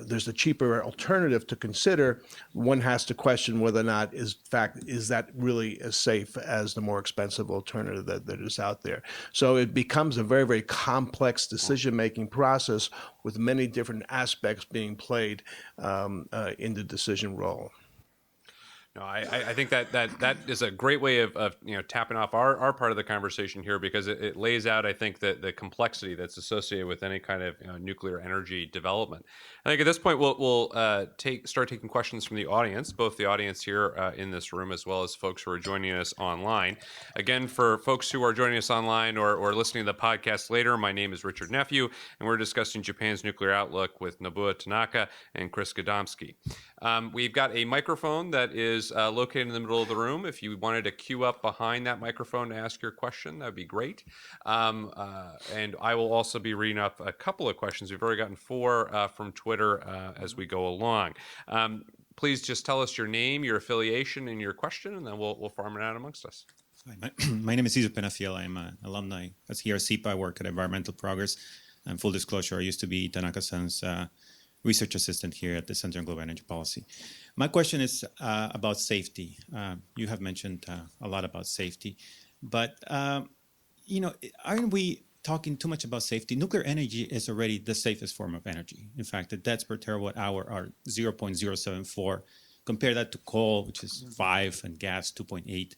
there's a cheaper alternative to consider, one has to question whether or not is that really as safe as the more expensive alternative that is out there. So it becomes a very, very complex decision-making process with many different aspects being played in the decision role. No, I think that is a great way of tapping off our part of the conversation here, because it lays out, I think, the complexity that's associated with any kind of nuclear energy development. I think at this point we'll start taking questions from the audience, both the audience here in this room as well as folks who are joining us online. Again, for folks who are joining us online or listening to the podcast later, my name is Richard Nephew, and we're discussing Japan's nuclear outlook with Nobuo Tanaka and Chris Gadomski. We've got a microphone that is located in the middle of the room. If you wanted to queue up behind that microphone to ask your question, that would be great. And I will also be reading up a couple of questions. We've already gotten 4 from Twitter as we go along. Please just tell us your name, your affiliation, and your question, and then we'll farm it out amongst us. Hi, my name is Cesar Penafiel. I'm an alumni at CRCEP. I work at Environmental Progress. And full disclosure, I used to be Tanaka-san's research assistant here at the Center on Global Energy Policy. My question is about safety. You have mentioned a lot about safety, but aren't we talking too much about safety? Nuclear energy is already the safest form of energy. In fact, the deaths per terawatt hour are 0.074. Compare that to coal, which is 5, and gas 2.8.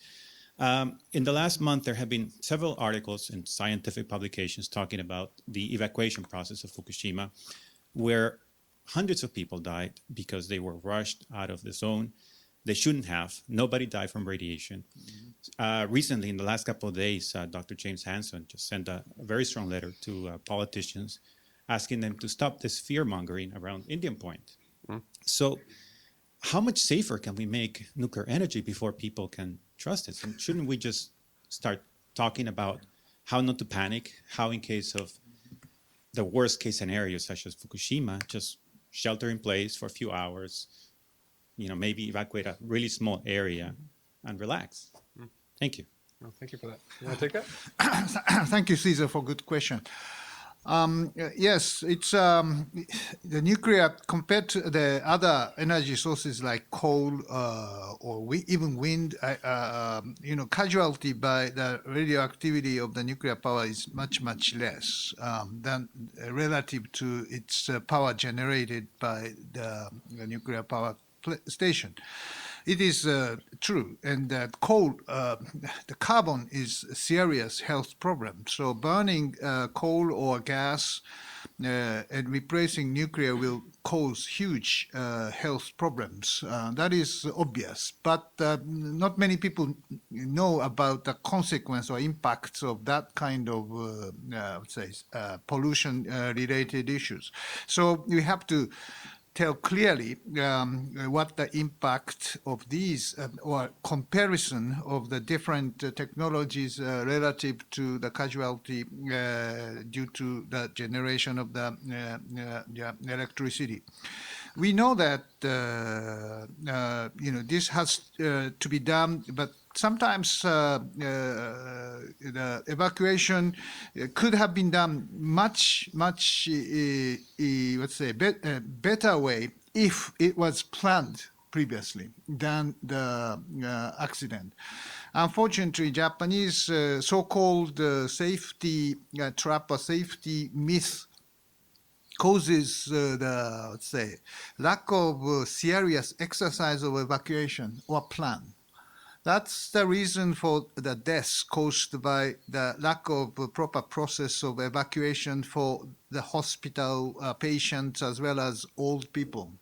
In the last month, there have been several articles in scientific publications talking about the evacuation process of Fukushima, where hundreds of people died because they were rushed out of the zone. They shouldn't have. Nobody died from radiation. Recently, in the last couple of days, Dr. James Hansen just sent a very strong letter to politicians asking them to stop this fear-mongering around Indian Point. So how much safer can we make nuclear energy before people can trusted. So shouldn't we just start talking about how not to panic, how in case of the worst case scenario, such as Fukushima, just shelter in place for a few hours, maybe evacuate a really small area and relax. Thank you. Well, thank you for that. You want to take that? Thank you, Caesar, for good question. Yes, it's the nuclear compared to the other energy sources like coal or even wind. Casualty by the radioactivity of the nuclear power is much less than relative to its power generated by the nuclear power station. It is true, and that coal, the carbon is a serious health problem. So burning coal or gas and replacing nuclear will cause huge health problems. That is obvious, but not many people know about the consequence or impacts of that kind of, pollution-related issues. So we have to tell clearly what the impact of these or comparison of the different technologies relative to the casualty due to the generation of the electricity. We know that this has to be done, but sometimes the evacuation could have been done much better way if it was planned previously than the accident. Unfortunately, Japanese so-called safety trap or safety myth causes the lack of serious exercise of evacuation or plan. That's the reason for the deaths caused by the lack of proper process of evacuation for the hospital patients as well as old people.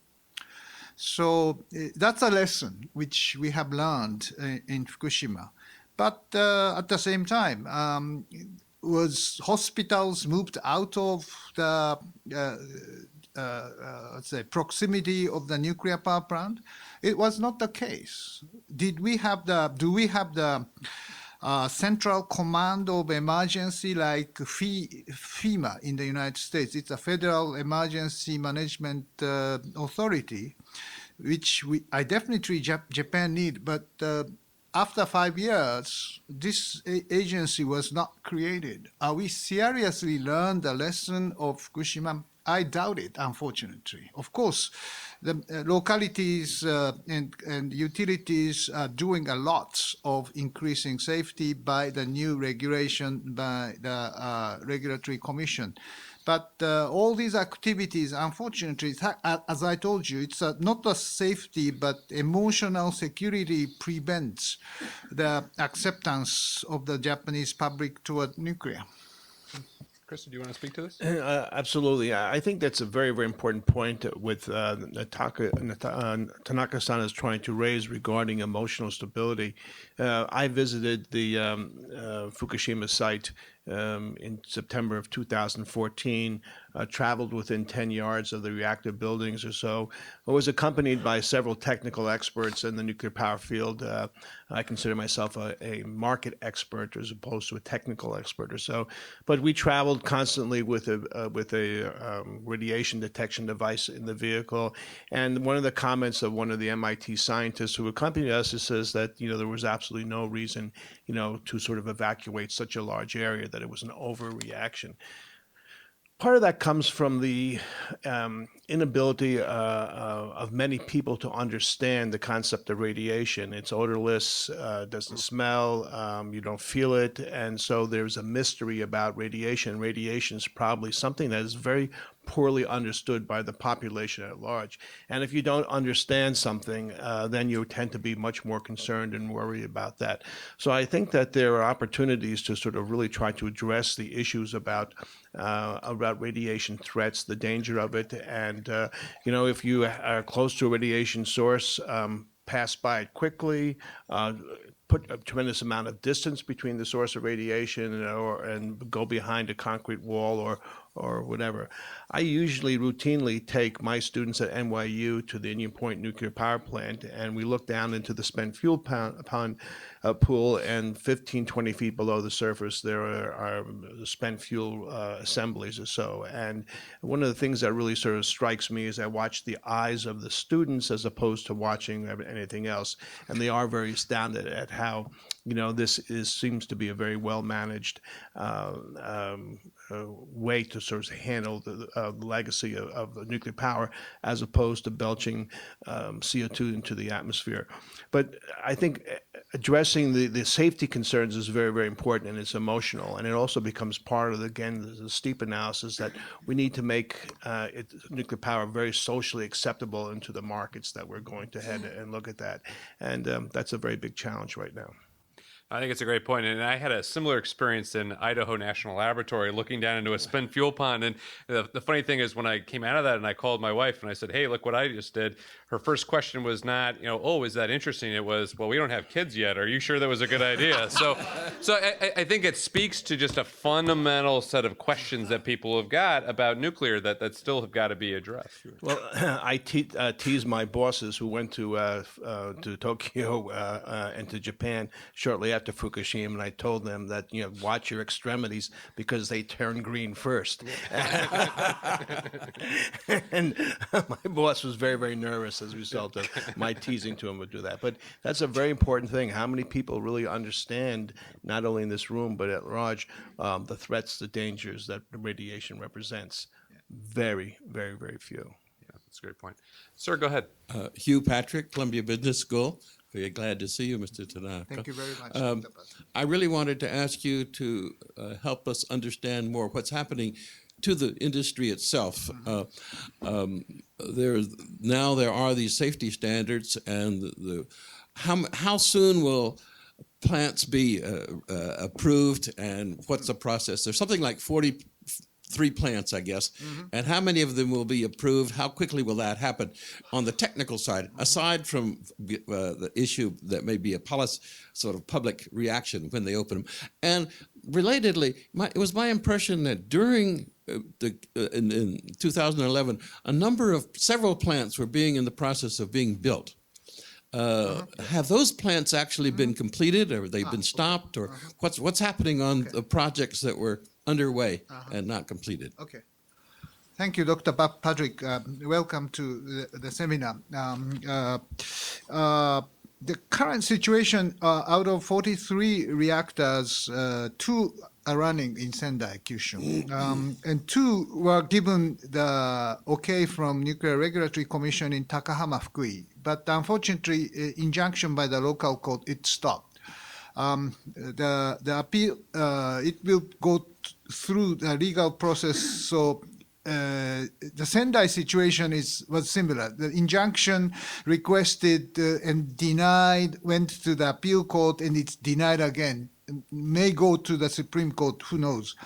So that's a lesson which we have learned in Fukushima. But at the same time, was hospitals moved out of the proximity of the nuclear power plant? It was not the case. Do we have the Central Command of Emergency like FEMA in the United States? It's a Federal Emergency Management Authority, which I definitely Japan need, but after 5 years, this agency was not created. Are we seriously learned the lesson of Fukushima? I doubt it, unfortunately. Of course, the localities and utilities are doing a lot of increasing safety by the new regulation by the Regulatory Commission. But all these activities, unfortunately, as I told you, it's not the safety, but emotional security prevents the acceptance of the Japanese public toward nuclear. Chris, do you want to speak to this? Absolutely. I think that's a very, very important point with Tanaka-san is trying to raise regarding emotional stability. I visited the Fukushima site in September of 2014, traveled within 10 yards of the reactor buildings or so. I was accompanied by several technical experts in the nuclear power field. I consider myself a market expert as opposed to a technical expert or so. But we traveled constantly with a radiation detection device in the vehicle. And one of the comments of one of the MIT scientists who accompanied us says that there was absolutely no reason to sort of evacuate such a large area, that it was an overreaction. Part of that comes from the inability of many people to understand the concept of radiation. It's odorless, doesn't smell, you don't feel it, and so there's a mystery about radiation. Radiation is probably something that is very poorly understood by the population at large. And if you don't understand something, then you tend to be much more concerned and worried about that. So I think that there are opportunities to sort of really try to address the issues about radiation threats, the danger of it. And, if you are close to a radiation source, pass by it quickly, put a tremendous amount of distance between the source of radiation and go behind a concrete wall or whatever. I usually routinely take my students at NYU to the Indian Point nuclear power plant, and we look down into the spent fuel pool, and 15, 20 feet below the surface, there are spent fuel assemblies or so. And one of the things that really sort of strikes me is I watch the eyes of the students as opposed to watching anything else. And they are very astounded at how, this seems to be a very well managed way to sort of handle the legacy of nuclear power, as opposed to belching CO2 into the atmosphere. But I think addressing the safety concerns is very, very important, and it's emotional. And it also becomes part of, the steep analysis that we need to make nuclear power very socially acceptable into the markets that we're going to head and look at that. And that's a very big challenge right now. I think it's a great point. And I had a similar experience in Idaho National Laboratory, looking down into a spent fuel pond. And the funny thing is, when I came out of that and I called my wife and I said, hey, look what I just did, her first question was not, oh, is that interesting? It was, well, we don't have kids yet. Are you sure that was a good idea? So I think it speaks to just a fundamental set of questions that people have got about nuclear that still have got to be addressed. Well, I tease my bosses who went to Tokyo and to Japan shortly after Fukushima, and I told them that, watch your extremities because they turn green first. And my boss was very, very nervous as a result of my teasing to him would do that. But that's a very important thing. How many people really understand, not only in this room, but at large, the threats, the dangers that radiation represents? Very, very, very few. Yeah, that's a great point. Sir, go ahead. Hugh Patrick, Columbia Business School. Very glad to see you, Mr. Tanaka. Thank you very much. I really wanted to ask you to help us understand more what's happening to the industry itself. There are these safety standards, and how soon will plants be approved, and what's the process? There's something like 43 plants, I guess. And how many of them will be approved? How quickly will that happen? On the technical side, aside from the issue that may be a policy, sort of public reaction when they open them. And relatedly, it was my impression that during in 2011, several plants were in the process of being built. Have those plants actually been completed, or have they been stopped, or what's happening on the projects that were underway and not completed? Okay. Thank you, Dr. Patrick. Welcome to the seminar. The current situation, out of 43 reactors, 2 are running in Sendai, Kyushu. And 2 were given the okay from Nuclear Regulatory Commission in Takahama, Fukui. But unfortunately, injunction by the local court, it stopped. The appeal, it will go through the legal process. So the Sendai situation was similar. The injunction requested and denied, went to the appeal court, and it's denied again. May go to the Supreme Court, who knows.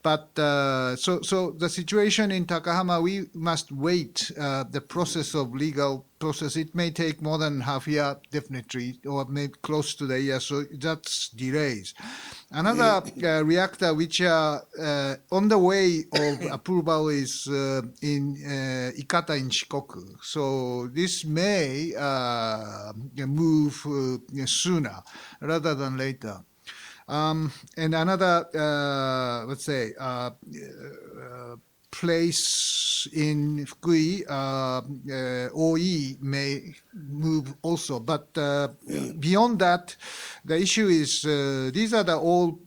But so the situation in Takahama, we must wait the process of legal process. It may take more than half a year, definitely, or maybe close to the year. So that's delays. Another reactor which are on the way of approval is in Ikata in Shikoku. So this may move sooner rather than later. And another, let's say, place in Fukui, OE may move also. But beyond that, the issue is these are the all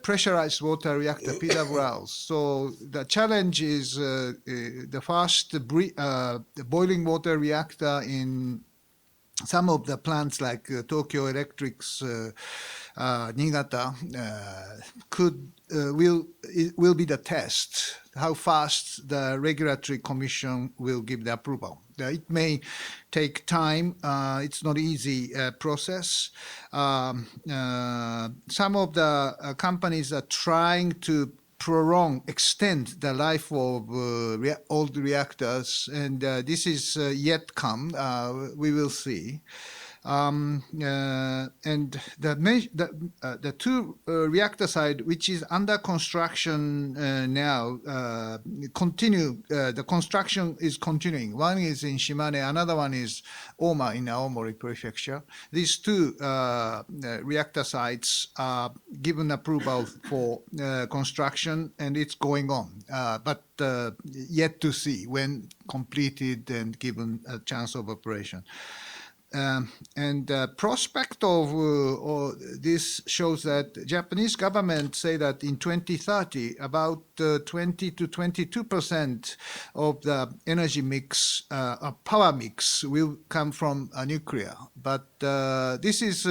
pressurized water reactor, PWRs. So the challenge is the first boiling water reactor in some of the plants like Tokyo Electric's Niigata will be the test how fast the regulatory commission will give the approval. It may take time. It's not easy process. Some of the companies are trying to extend the life of old reactors, and this is yet come. We will see. And the two reactor side, which is under construction now, the construction is continuing. One is in Shimane, another one is Oma in Aomori Prefecture. These two reactor sites are given approval for construction, and it's going on. But yet to see when completed and given a chance of operation. And prospect of this shows that Japanese government say that in 2030, about 20 to 22% of the energy mix, power mix, will come from nuclear. But this is,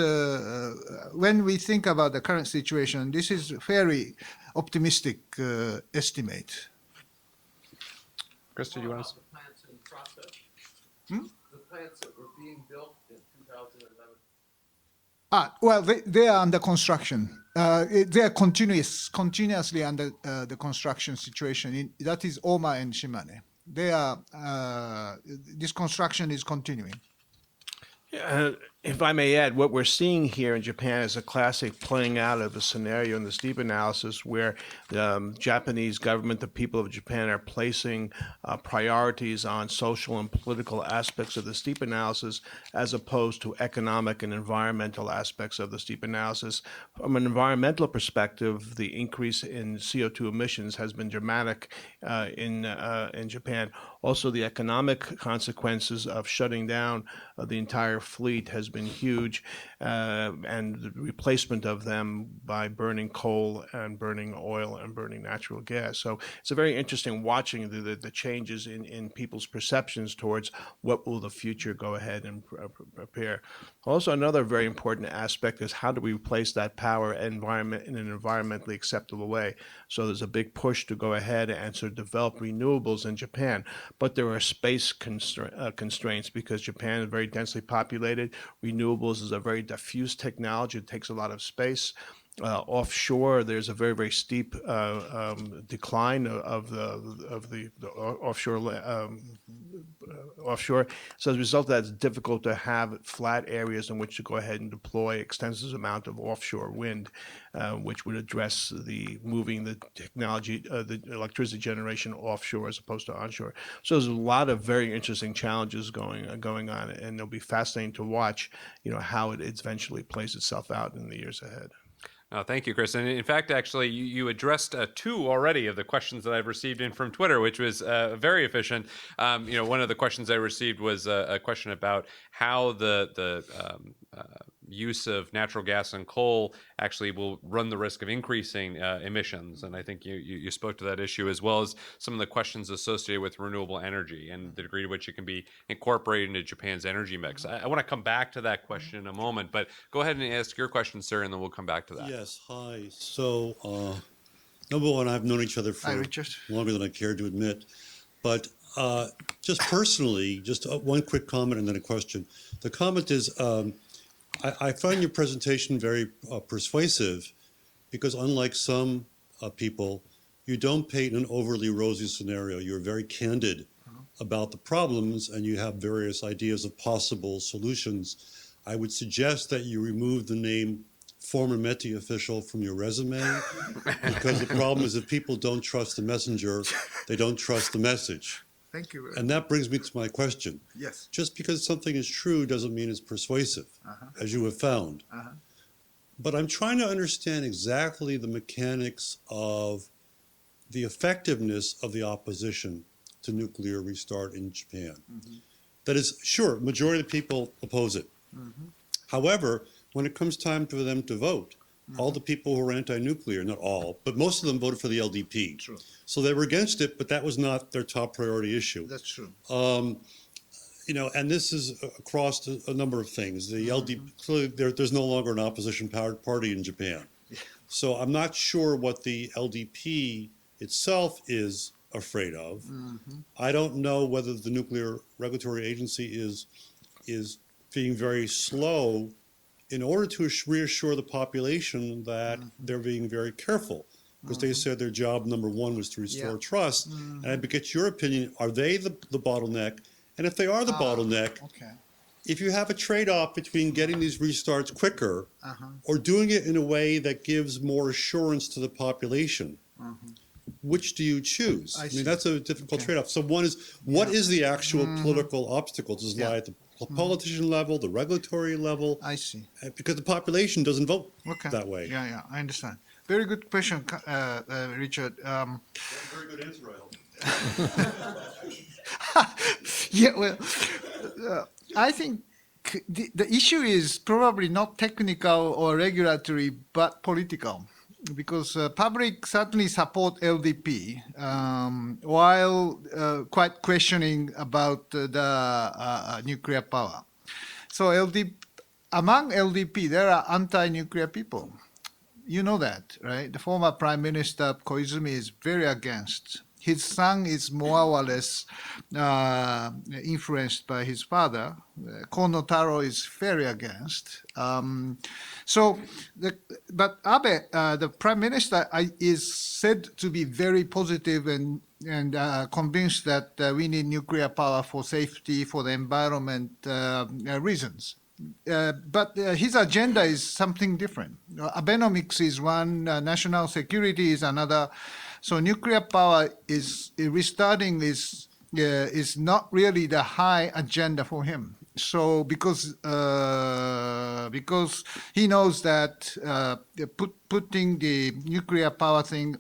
when we think about the current situation, this is a fairly optimistic estimate. Chris, did you want to? The plants in process? The plants that were being built in 2011? Well, they are under construction. They are continuously under the construction situation. That is Oma and Shimane. They are. This construction is continuing. If I may add, what we're seeing here in Japan is a classic playing out of a scenario in the STEEP analysis where the Japanese government, the people of Japan, are placing priorities on social and political aspects of the STEEP analysis as opposed to economic and environmental aspects of the STEEP analysis. From an environmental perspective, the increase in CO2 emissions has been dramatic in Japan. Also, the economic consequences of shutting down the entire fleet has been huge, and the replacement of them by burning coal and burning oil and burning natural gas. So it's a very interesting watching the changes in people's perceptions towards what will the future go ahead and prepare. Also, another very important aspect is how do we replace that power environment in an environmentally acceptable way. So there's a big push to go ahead and sort of develop renewables in Japan, but there are space constraints because Japan is very densely populated. Renewables is a very diffuse technology. It takes a lot of space. Offshore, there's a very, very steep decline of the offshore. So as a result of that, it's difficult to have flat areas in which to go ahead and deploy extensive amount of offshore wind, which would address moving the technology, the electricity generation offshore as opposed to onshore. So there's a lot of very interesting challenges going on, and it'll be fascinating to watch, how it eventually plays itself out in the years ahead. Thank you, Chris. And in fact, actually, you addressed two already of the questions that I've received in from Twitter, which was very efficient. One of the questions I received was a question about how the use of natural gas and coal actually will run the risk of increasing emissions. And I think you spoke to that issue, as well as some of the questions associated with renewable energy and the degree to which it can be incorporated into Japan's energy mix. I want to come back to that question in a moment, but go ahead and ask your question, sir, and then we'll come back to that. Yes, hi. So, Nobuo and I have known each other for longer than I care to admit. But just personally, just one quick comment and then a question. The comment is, I find your presentation very persuasive because unlike some people, you don't paint an overly rosy scenario. You're very candid about the problems and you have various ideas of possible solutions. I would suggest that you remove the name former METI official from your resume because the problem is if people don't trust the messenger, they don't trust the message. Thank you. And that brings me to my question. Yes. Just because something is true doesn't mean it's persuasive, as you have found. But I'm trying to understand exactly the mechanics of the effectiveness of the opposition to nuclear restart in Japan. That is, sure, majority of people oppose it. However, when it comes time for them to vote, all the people who are anti-nuclear, not all, but most of them voted for the LDP. True. So they were against it, but that was not their top priority issue. That's true. And this is across a number of things. The LDP, clearly there's no longer an opposition party in Japan. So I'm not sure what the LDP itself is afraid of. I don't know whether the Nuclear Regulatory Agency is being very slow in order to reassure the population that they're being very careful, because they said their job number one was to restore trust. And I'd get your opinion, are they the bottleneck? And if they are the bottleneck, if you have a trade-off between getting these restarts quicker or doing it in a way that gives more assurance to the population, which do you choose? I mean, that's a difficult trade-off. So one is, what is the actual political obstacle? Does it lie at the politician level, the regulatory level? I see. Because the population doesn't vote that way. Yeah, I understand. Very good question, Richard. Very good answer, I hope. Yeah, well, I think the issue is probably not technical or regulatory, but political, because public certainly support LDP, while quite questioning about the nuclear power. So among LDP, there are anti-nuclear people. You know that, right? The former Prime Minister Koizumi is very against. His son is more or less influenced by his father. Kono Taro is very against. But Abe, the Prime Minister, is said to be very positive and convinced that we need nuclear power for safety, for the environment reasons. But his agenda is something different. Abenomics is one, national security is another. So nuclear power restarting is not really the high agenda for him. So because he knows that putting the nuclear power thing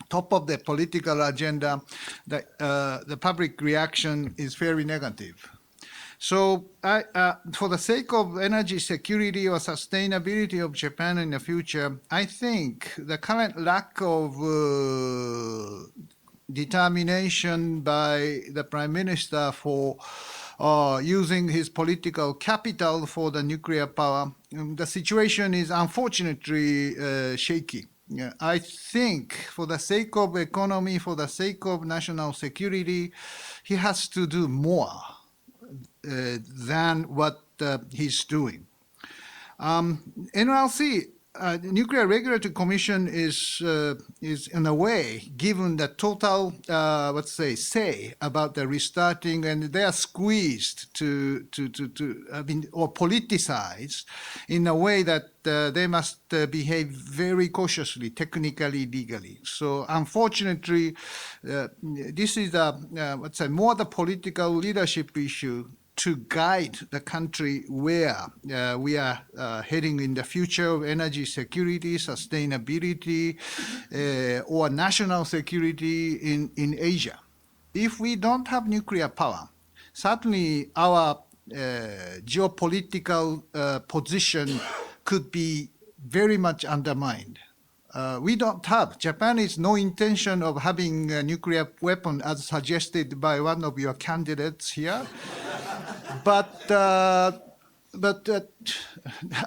top of the political agenda, the public reaction is very negative. So for the sake of energy security or sustainability of Japan in the future, I think the current lack of determination by the Prime Minister for using his political capital for the nuclear power, the situation is unfortunately shaky. Yeah, I think for the sake of economy, for the sake of national security, he has to do more than what he's doing. NRC, the Nuclear Regulatory Commission, is in a way given the total, let's say about the restarting, and they are squeezed or politicized in a way that they must behave very cautiously, technically, legally. So unfortunately, this is let's say more the political leadership issue to guide the country where we are heading in the future of energy security, sustainability, or national security in Asia. If we don't have nuclear power, certainly our geopolitical position could be very much undermined. We don't have, Japan is no intention of having a nuclear weapon as suggested by one of your candidates here. But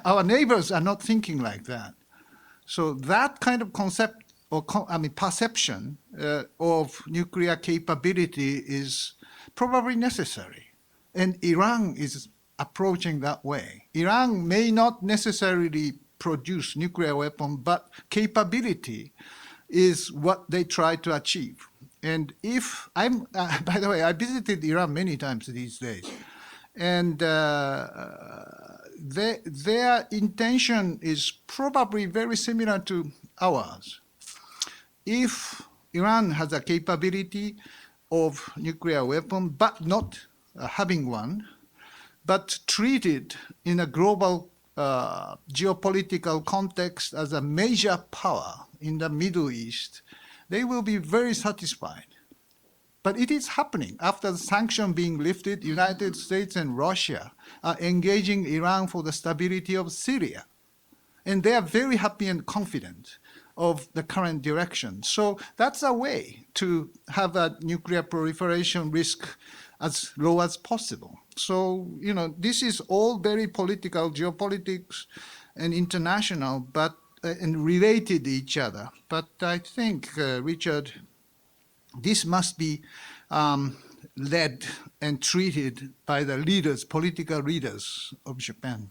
our neighbors are not thinking like that. So that kind of concept or perception of nuclear capability is probably necessary. And Iran is approaching that way. Iran may not necessarily produce nuclear weapon, but capability is what they try to achieve. And if I'm, by the way, I visited Iran many times these days. And their intention is probably very similar to ours. If Iran has a capability of nuclear weapon, but not having one, but treated in a global geopolitical context as a major power in the Middle East, they will be very satisfied. But it is happening. After the sanction being lifted, United States and Russia are engaging Iran for the stability of Syria. And they are very happy and confident of the current direction. So that's a way to have a nuclear proliferation risk as low as possible. So, you know, this is all very political, geopolitics and international, but and related to each other. But I think, Richard, this must be led and treated by the leaders, political leaders of Japan.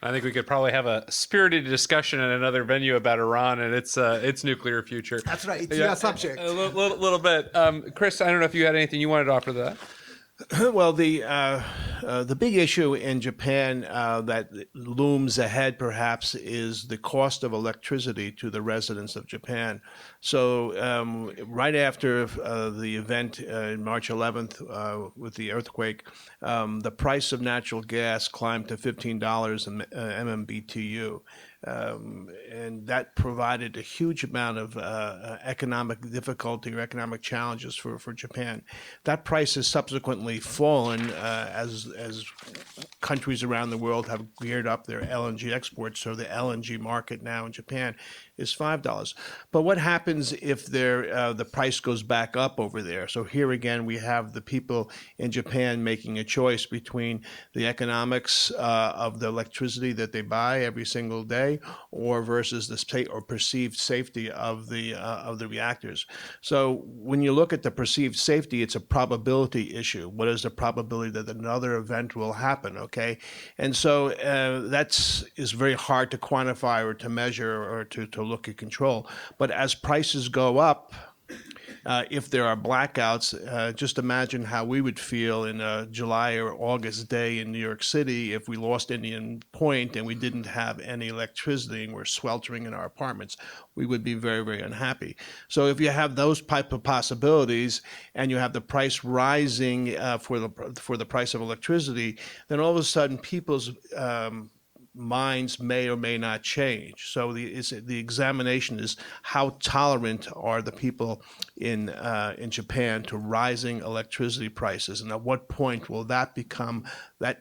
I think we could probably have a spirited discussion in another venue about Iran and its nuclear future. That's right. It's your subject. A little bit. Chris, I don't know if you had anything you wanted to offer to that. Well, the big issue in Japan that looms ahead, perhaps, is the cost of electricity to the residents of Japan. So, right after the event March 11th with the earthquake, the price of natural gas climbed to $15 MMBTU. And that provided a huge amount of economic difficulty or economic challenges for Japan. That price has subsequently fallen as countries around the world have geared up their LNG exports. So the LNG market now in Japan is $5. But what happens if the price goes back up over there? So here again, we have the people in Japan making a choice between the economics of the electricity that they buy every single day, or versus the state or perceived safety of the reactors. So when you look at the perceived safety, it's a probability issue. What is the probability that another event will happen? Okay, and so is very hard to quantify or to measure or to look at control. But as prices go up, if there are blackouts, just imagine how we would feel in a July or August day in New York City if we lost Indian Point and we didn't have any electricity and we're sweltering in our apartments. We would be very, very unhappy. So if you have those type of possibilities and you have the price rising for the price of electricity, then all of a sudden people's minds may or may not change. So the examination is how tolerant are the people in Japan to rising electricity prices, and at what point will that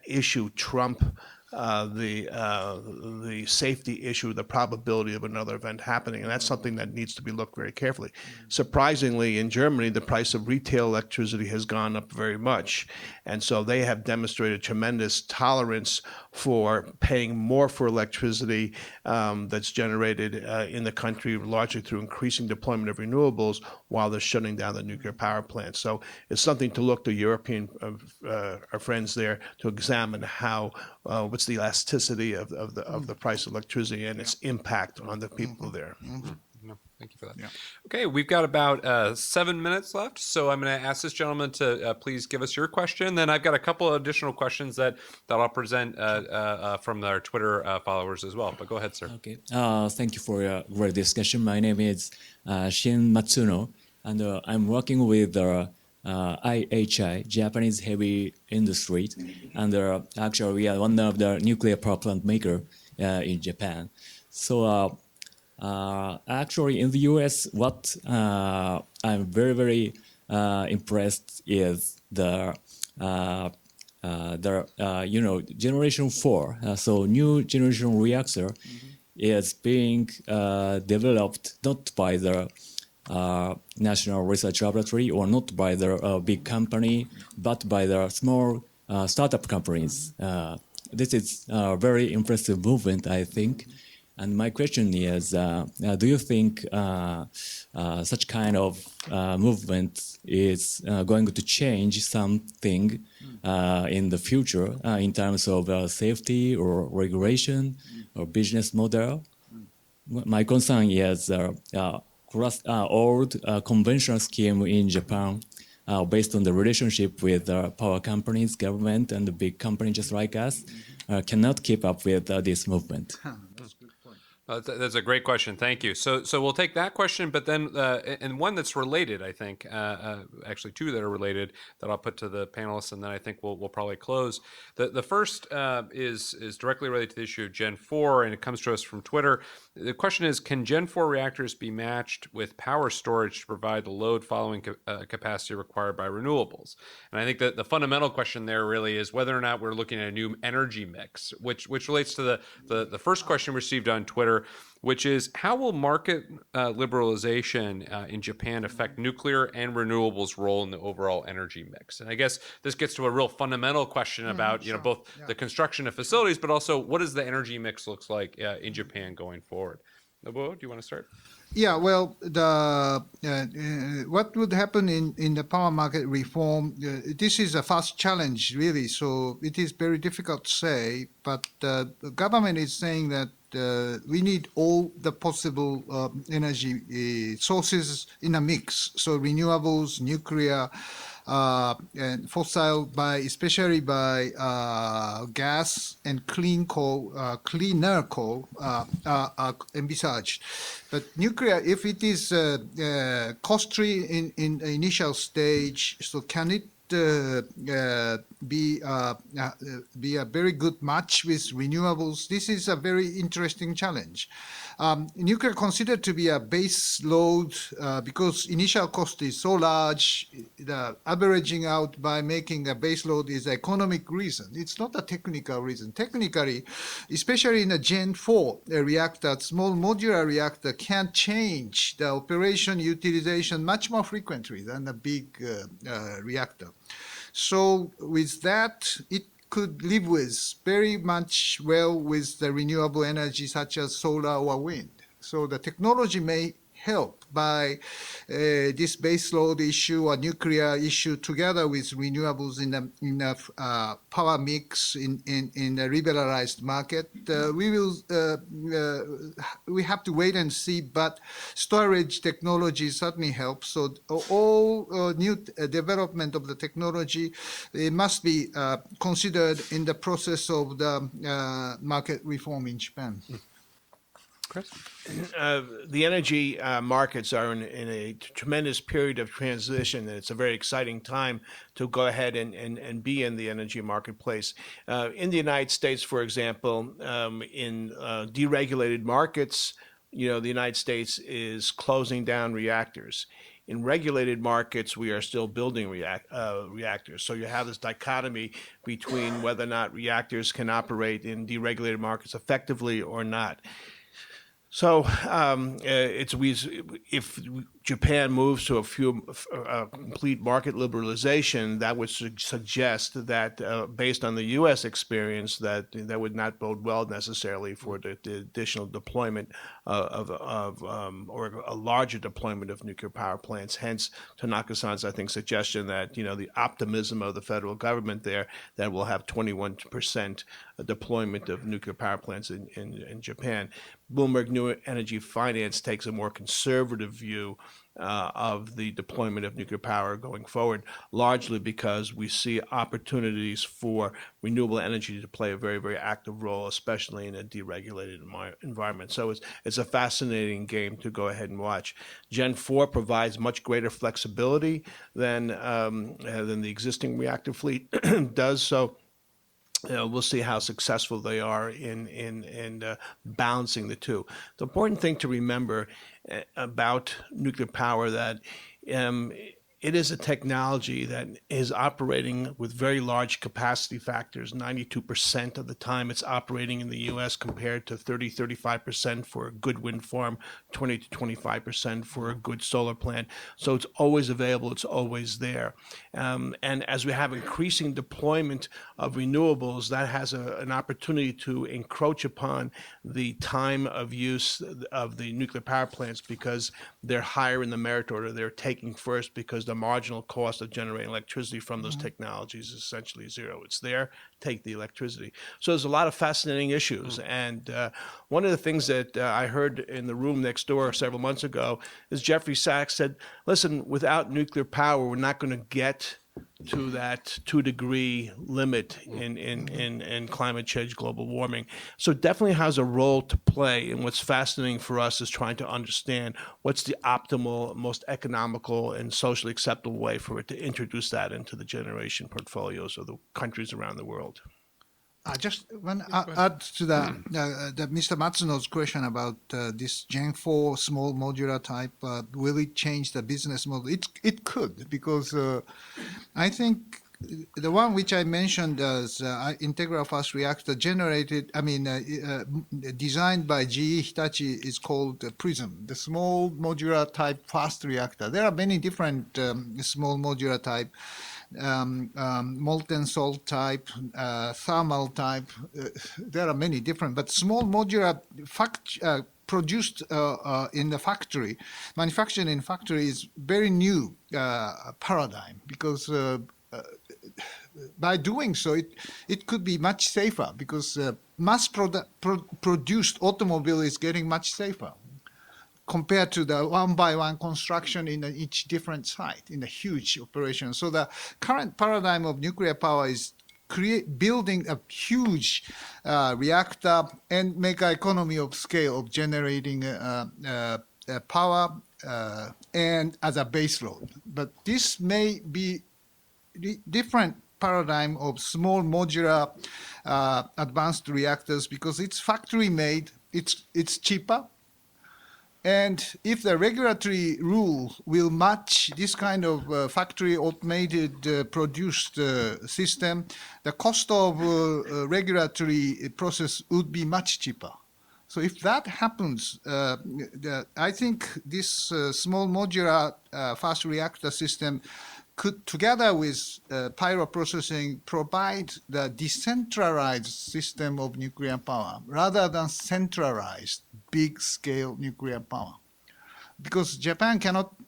issue trump the safety issue, the probability of another event happening, and that's something that needs to be looked very carefully. Surprisingly, in Germany, the price of retail electricity has gone up very much, and so they have demonstrated tremendous tolerance for paying more for electricity that's generated in the country, largely through increasing deployment of renewables while they're shutting down the nuclear power plants. So it's something to look to European our friends there to examine how what's the elasticity of the price of electricity and its impact on the people there. No, thank you for that. Yeah. Okay, we've got about 7 minutes left, so I'm going to ask this gentleman to please give us your question. Then I've got a couple of additional questions that I'll present from our Twitter followers as well. But go ahead, sir. Okay. Thank you for your great discussion. My name is Shin Matsuno, and I'm working with IHI, Japanese Heavy Industry, and actually we are one of the nuclear power plant maker in Japan. So actually in the U.S., what I'm very, very impressed is the generation 4. So new generation reactor is being developed not by the National Research Laboratory or not by the big company, but by the small startup companies. This is a very impressive movement, I think. And my question is, do you think such kind of movement is going to change something in the future in terms of safety or regulation or business model? My concern is old conventional scheme in Japan based on the relationship with power companies, government, and the big companies just like us cannot keep up with this movement. That's a great question. Thank you. So we'll take that question, but then and one that's related, I think, actually two that are related that I'll put to the panelists, and then I think we'll probably close. The first is directly related to the issue of Gen 4, and it comes to us from Twitter. The question is, can Gen 4 reactors be matched with power storage to provide the load following capacity required by renewables? And I think that the fundamental question there really is whether or not we're looking at a new energy mix, which relates to the first question received on Twitter, which is how will market liberalization in Japan affect nuclear and renewables' role in the overall energy mix? And I guess this gets to a real fundamental question about both the construction of facilities, but also what does the energy mix looks like in Japan going forward? Nobuo, do you want to start? Yeah, well, what would happen in the power market reform, this is a fast challenge, really, so it is very difficult to say, but the government is saying that we need all the possible energy sources in a mix, so renewables, nuclear, and fossil especially by gas and cleaner coal are envisaged. But nuclear, if it is costly in the initial stage, so can it be a very good match with renewables? This is a very interesting challenge. Nuclear considered to be a base load because initial cost is so large. The averaging out by making a base load is an economic reason. It's not a technical reason. Technically, especially in a Gen 4 reactor, small modular reactor can change the operation utilization much more frequently than a big reactor. So with that, it could live with very much well with the renewable energy such as solar or wind. So the technology may help by this baseload issue or nuclear issue together with renewables in a power mix in a liberalized market. We have to wait and see, but storage technology certainly helps. So all new development of the technology must be considered in the process of the market reform in Japan. Chris? The energy markets are in a tremendous period of transition, and it's a very exciting time to go ahead and be in the energy marketplace. In the United States, for example, in deregulated markets, the United States is closing down reactors. In regulated markets, we are still building reactors. So you have this dichotomy between whether or not reactors can operate in deregulated markets effectively or not. So if Japan moves to a complete market liberalization, that would suggest that, based on the U.S. experience, that would not bode well necessarily for the additional deployment or a larger deployment of nuclear power plants. Hence, Tanaka-san's, I think, suggestion that the optimism of the federal government there that we'll have 21% deployment of nuclear power plants in Japan. Bloomberg New Energy Finance takes a more conservative view of the deployment of nuclear power going forward, largely because we see opportunities for renewable energy to play a very, very active role, especially in a deregulated environment. So it's a fascinating game to go ahead and watch. Gen 4 provides much greater flexibility than the existing reactor fleet does. So we'll see how successful they are in balancing the two. The important thing to remember about nuclear power that it is a technology that is operating with very large capacity factors. 92% of the time it's operating in the U.S. compared to 35% for a good wind farm, 20 to 25% for a good solar plant. So it's always available, it's always there. And as we have increasing deployment of renewables, that has an opportunity to encroach upon the time of use of the nuclear power plants because they're higher in the merit order. They're taking first because the marginal cost of generating electricity from those technologies is essentially zero. It's there, take the electricity. So there's a lot of fascinating issues. And one of the things that I heard in the room next door several months ago is Jeffrey Sachs said, listen, without nuclear power, we're not going to get to that 2-degree limit in climate change, global warming. So it definitely has a role to play. And what's fascinating for us is trying to understand what's the optimal, most economical, and socially acceptable way for it to introduce that into the generation portfolios of the countries around the world. Just one add to that, Mr. Matsuno's question about this Gen 4 small modular type. Will it change the business model? It could, because I think the one which I mentioned as integral fast reactor designed by GE Hitachi is called PRISM, the small modular type fast reactor. There are many different small modular type. Molten salt type, thermal type. There are many different, but small modular produced in the factory, manufactured in factory is very new paradigm because by doing so, it could be much safer because mass produced automobile is getting much safer compared to the one-by-one construction in each different site in a huge operation. So the current paradigm of nuclear power is building a huge reactor and make an economy of scale of generating power and as a base load. But this may be different paradigm of small modular advanced reactors because it's factory made, it's cheaper. And if the regulatory rule will match this kind of factory automated produced system, the cost of regulatory process would be much cheaper. So if that happens, I think this small modular fast reactor system could, together with pyroprocessing, provide the decentralized system of nuclear power rather than centralized big-scale nuclear power. Because Japan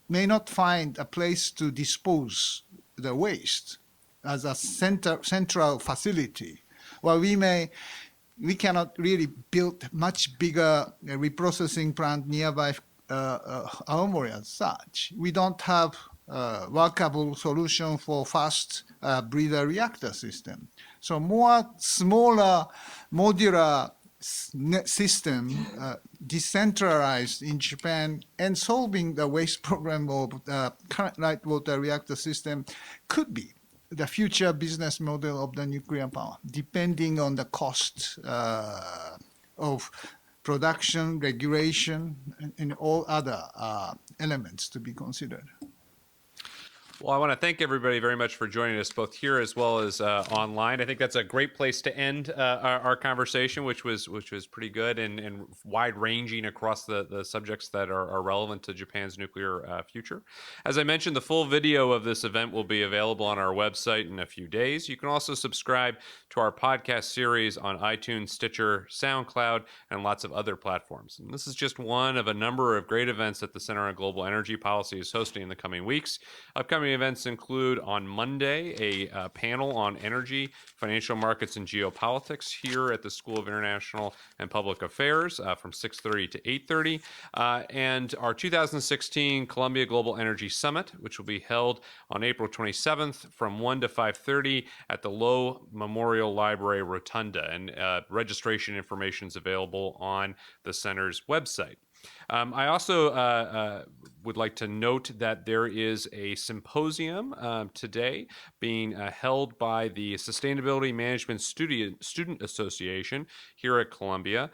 may not find a place to dispose the waste as a central facility. Well, we cannot really build much bigger reprocessing plant nearby Aomori as such. We don't have workable solution for fast breeder reactor system. So more smaller modular system decentralized in Japan and solving the waste problem of current light water reactor system could be the future business model of the nuclear power, depending on the cost of production, regulation, and all other elements to be considered. Well, I want to thank everybody very much for joining us, both here as well as online. I think that's a great place to end our conversation, which was pretty good and wide-ranging across the subjects that are relevant to Japan's nuclear future. As I mentioned, the full video of this event will be available on our website in a few days. You can also subscribe to our podcast series on iTunes, Stitcher, SoundCloud, and lots of other platforms. And this is just one of a number of great events that the Center on Global Energy Policy is hosting in the coming weeks. Upcoming events include on Monday a panel on energy, financial markets, and geopolitics here at the School of International and Public Affairs from 6:30 to 8:30, and our 2016 Columbia Global Energy Summit, which will be held on April 27th from 1 to 5:30 at the Low Memorial Library Rotunda, and registration information is available on the center's website. I also would like to note that there is a symposium today being held by the Sustainability Management Student Association here at Columbia.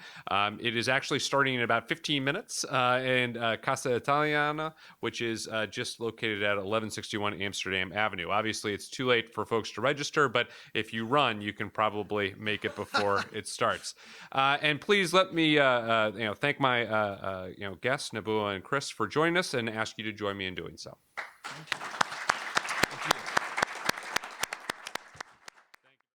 It is actually starting in about 15 minutes in Casa Italiana, which is just located at 1161 Amsterdam Avenue. Obviously, it's too late for folks to register, but if you run, you can probably make it before it starts. And please let me thank my guests, Nobuo and Chris, for joining us, and ask you to join me in doing so. Thank you.